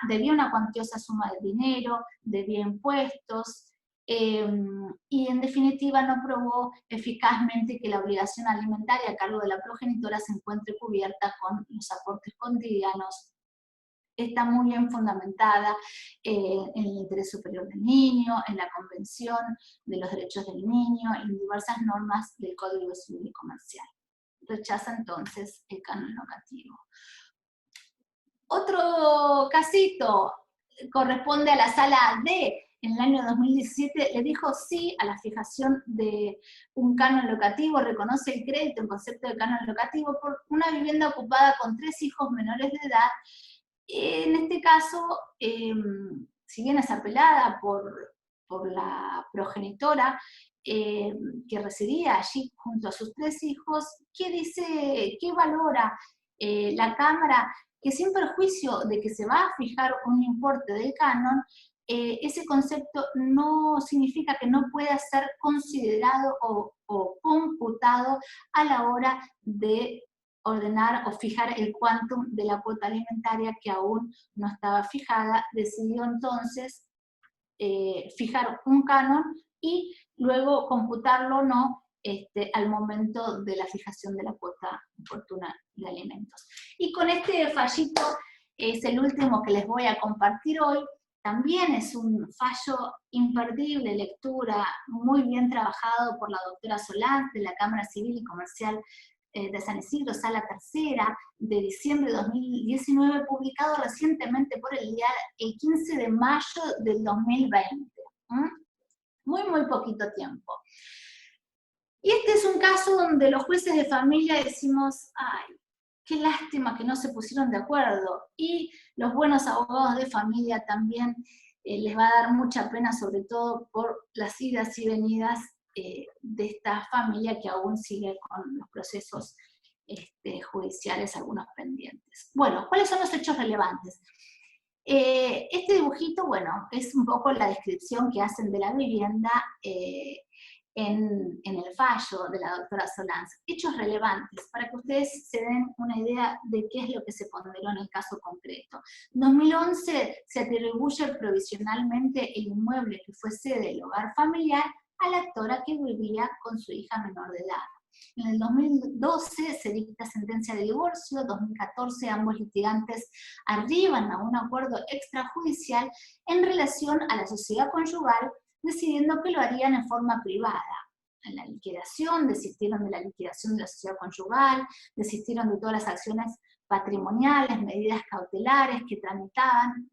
debía una cuantiosa suma de dinero, debía impuestos, y en definitiva no probó eficazmente que la obligación alimentaria a cargo de la progenitora se encuentre cubierta con los aportes cotidianos. Está muy bien fundamentada en el interés superior del niño, en la Convención de los Derechos del Niño, en diversas normas del Código Civil y Comercial. Rechaza entonces el canon locativo. Otro casito corresponde a la Sala D. En el año 2017 le dijo sí a la fijación de un canon locativo, reconoce el crédito en concepto de canon locativo por una vivienda ocupada con 3 hijos menores de edad. En este caso, si bien es apelada por la progenitora, que residía allí junto a sus 3 hijos, ¿qué valora la Cámara? Que sin perjuicio de que se va a fijar un importe del canon, ese concepto no significa que no pueda ser considerado o computado a la hora de ordenar o fijar el quantum de la cuota alimentaria que aún no estaba fijada, decidió entonces fijar un canon y luego computarlo o no al momento de la fijación de la cuota oportuna de alimentos. Y con este fallito, es el último que les voy a compartir hoy, también es un fallo imperdible, lectura muy bien trabajado por la doctora Solans de la Cámara Civil y Comercial de San Isidro, Sala Tercera, de diciembre de 2019, publicado recientemente por el 15 de mayo del 2020. Muy poquito tiempo. Y este es un caso donde los jueces de familia decimos, ay, qué lástima que no se pusieron de acuerdo. Y los buenos abogados de familia también les va a dar mucha pena, sobre todo por las idas y venidas de esta familia que aún sigue con los procesos judiciales, algunos pendientes. Bueno, ¿cuáles son los hechos relevantes? Este dibujito, bueno, es un poco la descripción que hacen de la vivienda en el fallo de la doctora Solans. Hechos relevantes, para que ustedes se den una idea de qué es lo que se ponderó en el caso concreto. En 2011 se atribuye provisionalmente el inmueble que fue sede del hogar familiar a la actora que vivía con su hija menor de edad. En el 2012 se dicta sentencia de divorcio, 2014 ambos litigantes arriban a un acuerdo extrajudicial en relación a la sociedad conyugal, decidiendo que lo harían en forma privada. En la liquidación, desistieron de la liquidación de la sociedad conyugal, desistieron de todas las acciones patrimoniales, medidas cautelares que tramitaban,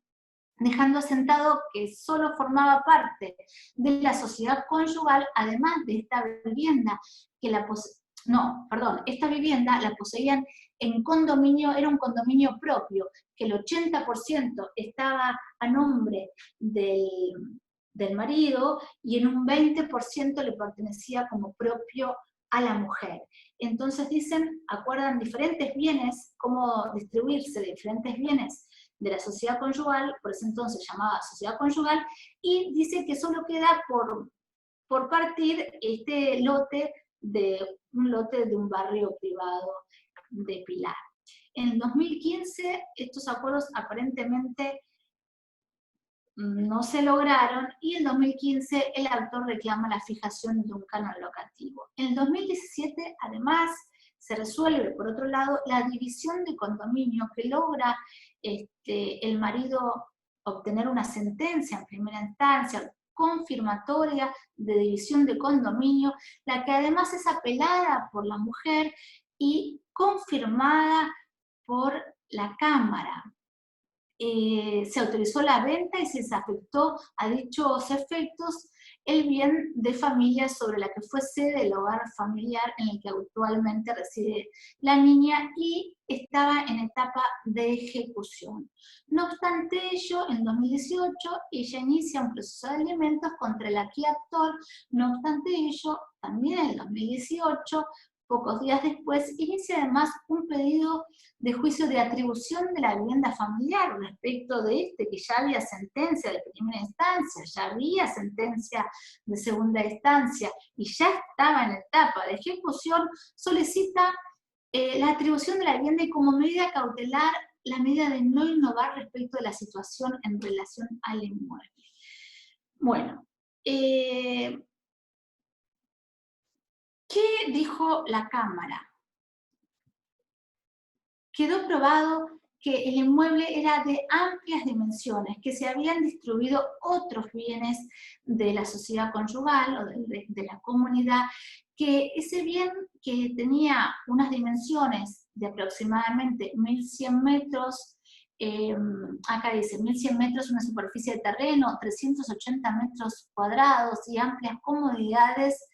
dejando asentado que solo formaba parte de la sociedad conyugal, además de esta vivienda, que esta vivienda la poseían en condominio, era un condominio propio, que el 80% estaba a nombre del marido y en un 20% le pertenecía como propio a la mujer. Entonces acuerdan diferentes bienes, cómo distribuirse de diferentes bienes de la sociedad conyugal, por ese entonces llamada sociedad conyugal, y dice que solo queda por partir este lote de un barrio privado de Pilar. En el 2015 estos acuerdos aparentemente no se lograron y en 2015 el autor reclama la fijación de un canon locativo. En el 2017 además se resuelve, por otro lado, la división de condominio que logra el marido obtener una sentencia en primera instancia confirmatoria de división de condominio, la que además es apelada por la mujer y confirmada por la Cámara. Se autorizó la venta y se desafectó a dichos efectos el bien de familia sobre la que fue sede del hogar familiar en el que actualmente reside la niña y estaba en etapa de ejecución. No obstante ello, en 2018 ella inicia un proceso de alimentos contra el aquí actor. No obstante ello, también en el 2018, pocos días después, inicia además un pedido de juicio de atribución de la vivienda familiar respecto de que ya había sentencia de primera instancia, ya había sentencia de segunda instancia y ya estaba en etapa de ejecución. Solicita la atribución de la vivienda y como medida cautelar la medida de no innovar respecto de la situación en relación al inmueble. Bueno, ¿qué dijo la Cámara? Quedó probado que el inmueble era de amplias dimensiones, que se habían distribuido otros bienes de la sociedad conyugal o de la comunidad, que ese bien que tenía unas dimensiones de aproximadamente 1.100 metros, acá dice 1.100 metros una superficie de terreno, 380 metros cuadrados y amplias comodidades,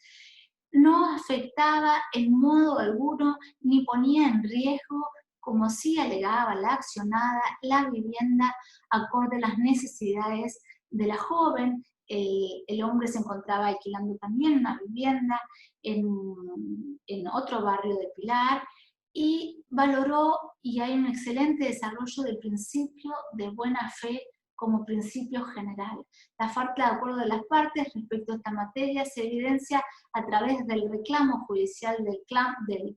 no afectaba en modo alguno ni ponía en riesgo, como sí alegaba la accionada, la vivienda acorde a las necesidades de la joven. El hombre se encontraba alquilando también una vivienda en otro barrio de Pilar y valoró, y hay un excelente desarrollo del principio de buena fe como principio general. La falta de acuerdo de las partes respecto a esta materia se evidencia a través del reclamo judicial del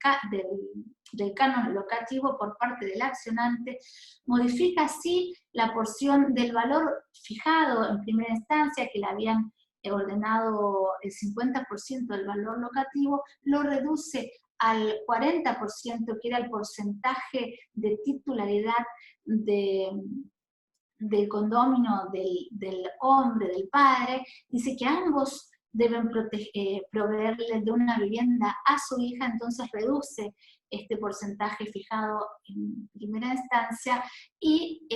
del canon locativo por parte del accionante, modifica así la porción del valor fijado en primera instancia, que le habían ordenado el 50% del valor locativo, lo reduce al 40%, que era el porcentaje de titularidad del condominio del hombre, del padre. Dice que ambos deben proveerle de una vivienda a su hija, entonces reduce este porcentaje fijado en primera instancia, y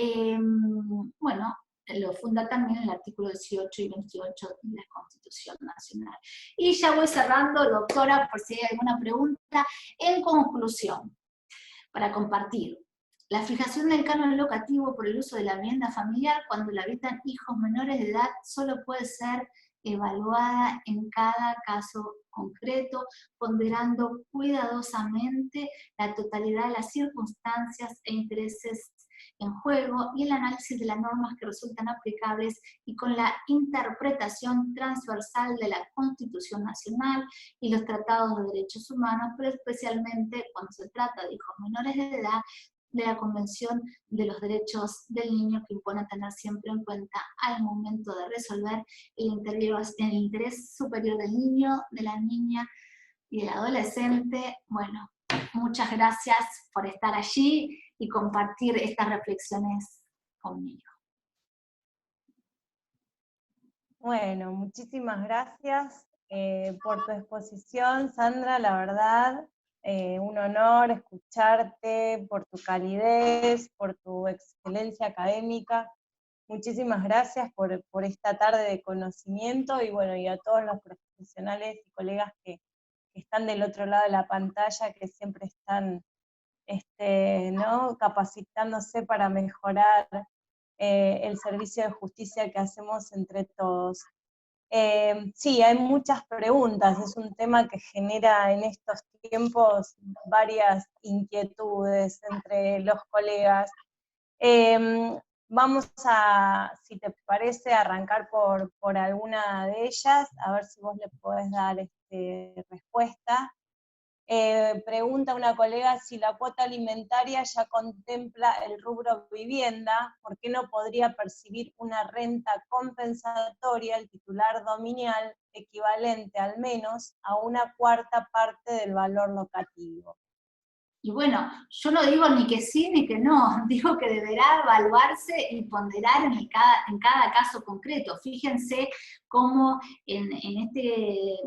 bueno, lo funda también el artículo 18 y 28 de la Constitución Nacional. Y ya voy cerrando, doctora, por si hay alguna pregunta. En conclusión, para compartir, la fijación del canon locativo por el uso de la vivienda familiar cuando la habitan hijos menores de edad solo puede ser evaluada en cada caso concreto, ponderando cuidadosamente la totalidad de las circunstancias e intereses en juego y el análisis de las normas que resultan aplicables, y con la interpretación transversal de la Constitución Nacional y los tratados de derechos humanos, pero especialmente cuando se trata de hijos menores de edad, de la Convención de los Derechos del Niño, que impone tener siempre en cuenta al momento de resolver el interés superior del niño, de la niña y del adolescente. Bueno, muchas gracias por estar allí y compartir estas reflexiones conmigo. Bueno, muchísimas gracias por tu exposición, Sandra, la verdad. Un honor escucharte, por tu calidez, por tu excelencia académica. Muchísimas gracias por esta tarde de conocimiento, y bueno, y a todos los profesionales y colegas que están del otro lado de la pantalla, que siempre están ¿no? capacitándose para mejorar el servicio de justicia que hacemos entre todos. Sí, hay muchas preguntas, es un tema que genera en estos tiempos varias inquietudes entre los colegas. Vamos a, si te parece, arrancar por alguna de ellas, a ver si vos le podés dar respuesta. Pregunta una colega si la cuota alimentaria ya contempla el rubro vivienda, ¿por qué no podría percibir una renta compensatoria el titular dominial equivalente al menos a una cuarta parte del valor locativo? Y bueno, yo no digo ni que sí ni que no, digo que deberá evaluarse y ponderar en cada caso concreto. Fíjense cómo en este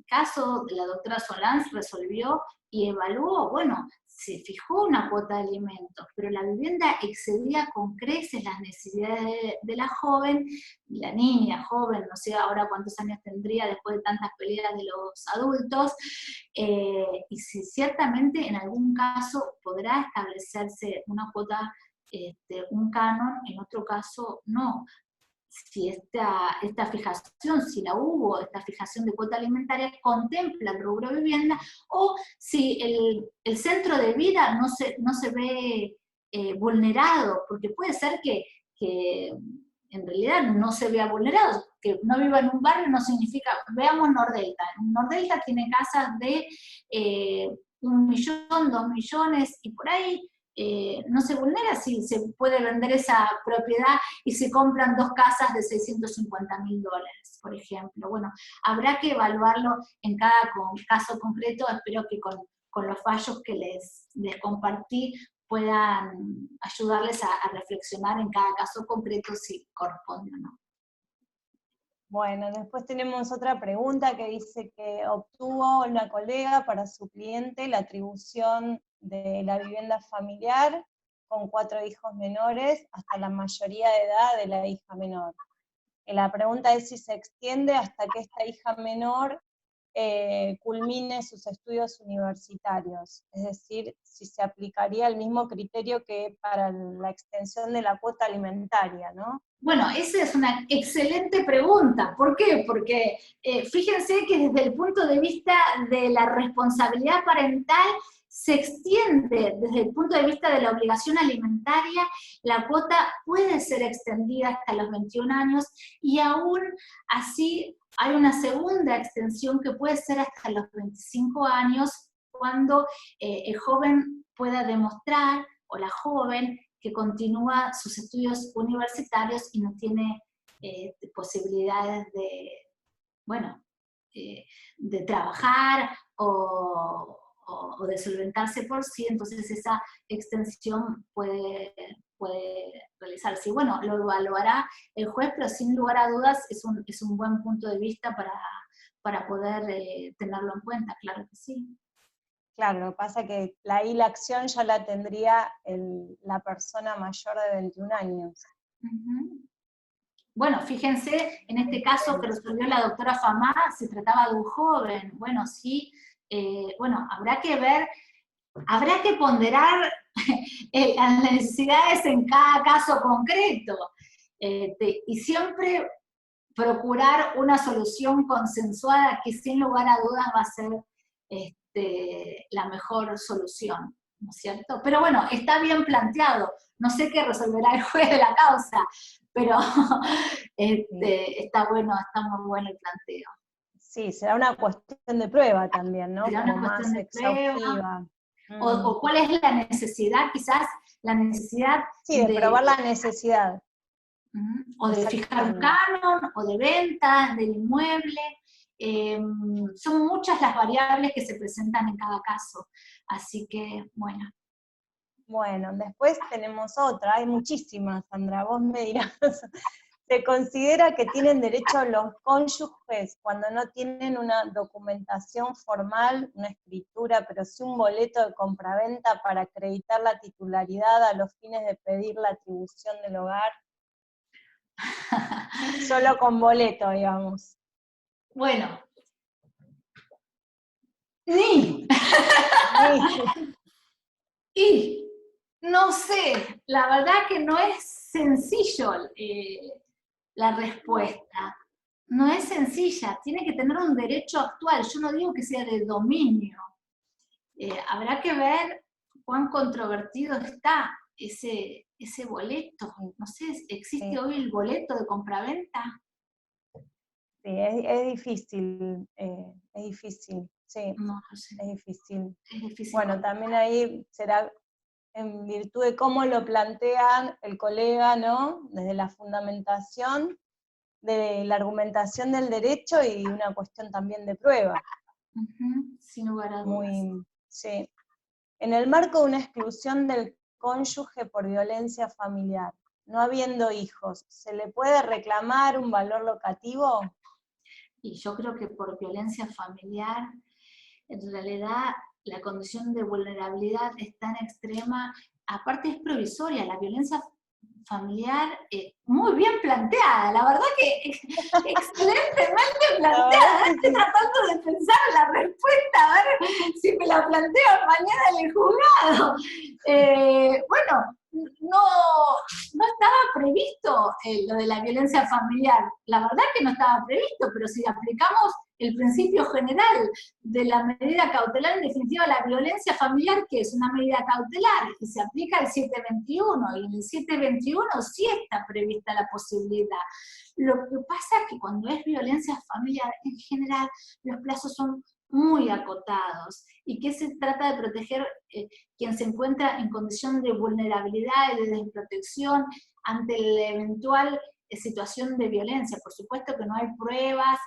caso la doctora Solans resolvió y evaluó, bueno, se fijó una cuota de alimentos, pero la vivienda excedía con creces las necesidades de la joven, la niña joven, no sé ahora cuántos años tendría después de tantas peleas de los adultos, y si ciertamente en algún caso podrá establecerse una cuota, un canon, en otro caso no. Si esta fijación, si la hubo, esta fijación de cuota alimentaria contempla el rubro vivienda, o si el centro de vida no se ve vulnerado, porque puede ser que en realidad no se vea vulnerado, que no viva en un barrio no significa, veamos Nordelta, Nordelta tiene casas de 1 millón, 2 millones, y por ahí no se vulnera si se puede vender esa propiedad y se compran 2 casas de $650.000, por ejemplo. Bueno, habrá que evaluarlo en cada caso concreto. Espero que con los fallos que les compartí puedan ayudarles a reflexionar en cada caso concreto si corresponde o no. Bueno, después tenemos otra pregunta que dice que obtuvo una colega para su cliente la atribución de la vivienda familiar con 4 hijos menores hasta la mayoría de edad de la hija menor. La pregunta es si se extiende hasta que esta hija menor culmine sus estudios universitarios, es decir, si se aplicaría el mismo criterio que para la extensión de la cuota alimentaria, ¿no? Bueno, esa es una excelente pregunta. ¿Por qué? Porque fíjense que desde el punto de vista de la responsabilidad parental se extiende, desde el punto de vista de la obligación alimentaria, la cuota puede ser extendida hasta los 21 años, y aún así hay una segunda extensión que puede ser hasta los 25 años, cuando el joven pueda demostrar, o la joven, que continúa sus estudios universitarios y no tiene posibilidades de, bueno, de trabajar o de solventarse por sí, entonces esa extensión puede realizarse. Y bueno, lo evaluará el juez, pero sin lugar a dudas es un buen punto de vista para poder tenerlo en cuenta, claro que sí. Claro, lo que pasa es que ahí la acción ya la tendría la persona mayor de 21 años. Uh-huh. Bueno, fíjense, en este caso que resolvió la doctora Famá, se trataba de un joven. Bueno, sí, bueno, habrá que ver, habrá que ponderar las necesidades en cada caso concreto. Y siempre procurar una solución consensuada que sin lugar a dudas va a ser la mejor solución, ¿no es cierto? Pero bueno, está bien planteado, no sé qué resolverá el juez de la causa, pero está bueno, está muy bueno el planteo. Sí, será una cuestión de prueba también, ¿no? Será Como una cuestión más de prueba, exhaustiva. o cuál es la necesidad, quizás la necesidad Sí, de probar la necesidad. O de fijar un canon, o de venta del inmueble. Son muchas las variables que se presentan en cada caso. Así que, bueno. Bueno, después tenemos otra, hay muchísimas, Sandra, vos me dirás. Se considera que tienen derecho los cónyuges cuando no tienen una documentación formal, una escritura, pero sí un boleto de compraventa para acreditar la titularidad a los fines de pedir la atribución del hogar. Solo con boleto, digamos. Bueno. Ni. Y no sé, la verdad que no es sencillo la respuesta. No es sencilla, tiene que tener un derecho actual. Yo no digo que sea de dominio. Habrá que ver cuán controvertido está ese boleto. No sé, ¿existe hoy el boleto de compraventa? Sí, es difícil, sí, No sé. es difícil. Es difícil. Bueno, también ahí será en virtud de cómo lo plantea el colega, ¿no? Desde la fundamentación, de la argumentación del derecho y una cuestión también de prueba. Sin lugar a dudas. Sí. En el marco de una exclusión del cónyuge por violencia familiar, no habiendo hijos, ¿se le puede reclamar un valor locativo? Y yo creo que por violencia familiar, en realidad la condición de vulnerabilidad es tan extrema, aparte es provisoria, la violencia familiar muy bien planteada, la verdad que excelentemente planteada. Estoy tratando de pensar la respuesta, a ver si me la planteo mañana en el juzgado. Bueno, no estaba previsto lo de la violencia familiar, la verdad que no estaba previsto, pero si aplicamos el principio general de la medida cautelar, en definitiva la violencia familiar, que es una medida cautelar, y se aplica el 721, y en el 721 sí está prevista la posibilidad. Lo que pasa es que cuando es violencia familiar, en general, los plazos son muy acotados, y que se trata de proteger quien se encuentra en condición de vulnerabilidad y de desprotección ante la eventual situación de violencia. Por supuesto que no hay pruebas,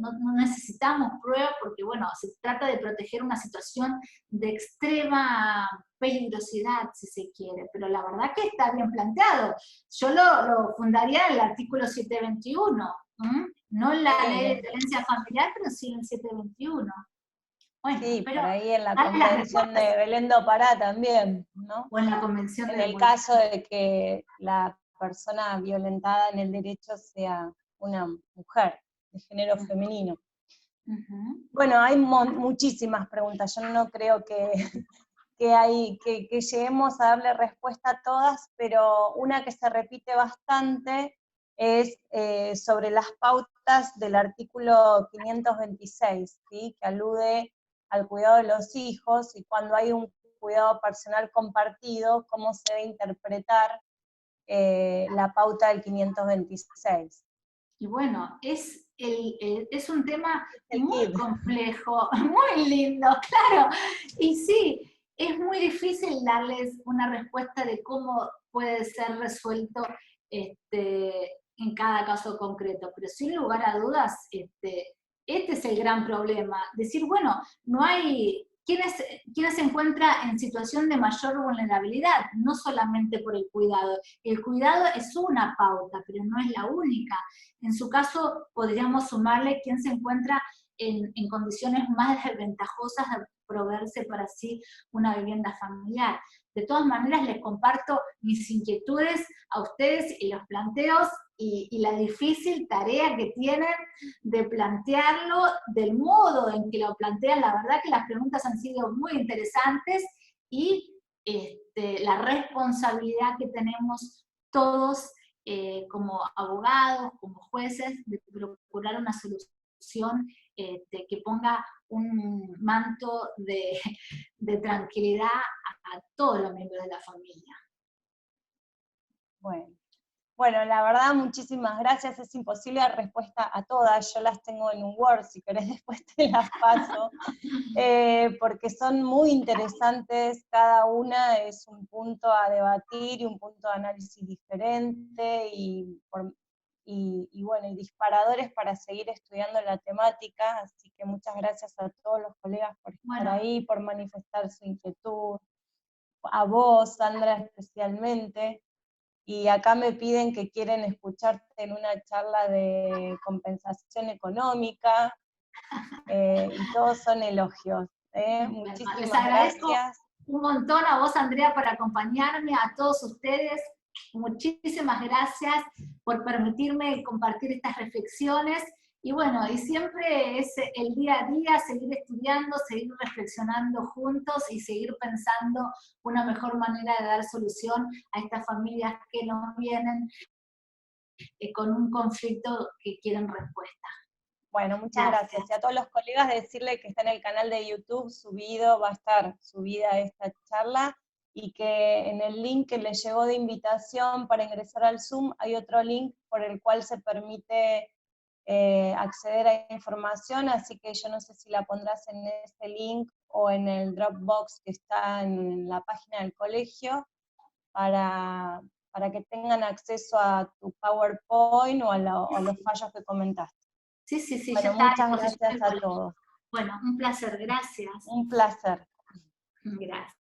no necesitamos pruebas porque, bueno, se trata de proteger una situación de extrema peligrosidad, si se quiere, pero la verdad que está bien planteado. Yo lo fundaría en el artículo 721, no en la ley de violencia familiar, pero sí en el 721. Bueno, sí, pero por ahí en la convención de Belén do Pará también, ¿no? O en la convención en el caso de que la persona violentada en el derecho sea una mujer de género femenino. Bueno, hay muchísimas preguntas, yo no creo que lleguemos a darle respuesta a todas, pero una que se repite bastante es sobre las pautas del artículo 526, ¿sí? Que alude al cuidado de los hijos, y cuando hay un cuidado personal compartido, cómo se debe interpretar la pauta del 526. Y bueno, es es un tema El muy kid. complejo, muy lindo, claro. Y sí, es muy difícil darles una respuesta de cómo puede ser resuelto en cada caso concreto, pero sin lugar a dudas, este es el gran problema. Decir, bueno, no hay... ¿Quiénes se encuentran en situación de mayor vulnerabilidad? No solamente por el cuidado. El cuidado es una pauta, pero no es la única. En su caso, podríamos sumarle quién se encuentra en condiciones más desventajosas de proveerse para sí una vivienda familiar. De todas maneras, les comparto mis inquietudes a ustedes y los planteos y la difícil tarea que tienen de plantearlo del modo en que lo plantean. La verdad que las preguntas han sido muy interesantes y la responsabilidad que tenemos todos como abogados, como jueces, de procurar una solución que ponga un manto de tranquilidad a todos los miembros de la familia. Bueno, la verdad, muchísimas gracias. Es imposible dar respuesta a todas. Yo las tengo en un Word, si querés después te las paso, porque son muy interesantes. Cada una es un punto a debatir y un punto de análisis diferente, y bueno, y disparadores para seguir estudiando la temática. Así que muchas gracias a todos los colegas por estar ahí, por manifestar su inquietud. A vos, Sandra, especialmente. Y acá me piden que quieren escucharte en una charla de compensación económica, y todos son elogios. Muchísimas Les agradezco gracias. un montón a vos, Andrea, por acompañarme, a todos ustedes. Muchísimas gracias por permitirme compartir estas reflexiones. Y bueno, y siempre es el día a día, seguir estudiando, seguir reflexionando juntos y seguir pensando una mejor manera de dar solución a estas familias que nos vienen con un conflicto que quieren respuesta. Bueno, muchas gracias. Y a todos los colegas decirle que está en el canal de YouTube subido, va a estar subida esta charla, y que en el link que les llegó de invitación para ingresar al Zoom hay otro link por el cual se permite acceder a información, así que yo no sé si la pondrás en ese link o en el Dropbox que está en la página del colegio, para que tengan acceso a tu PowerPoint o a los fallos que comentaste. Sí, sí, sí, bueno, ya está. muchas gracias a todos. Bueno, un placer, gracias. Un placer. Gracias.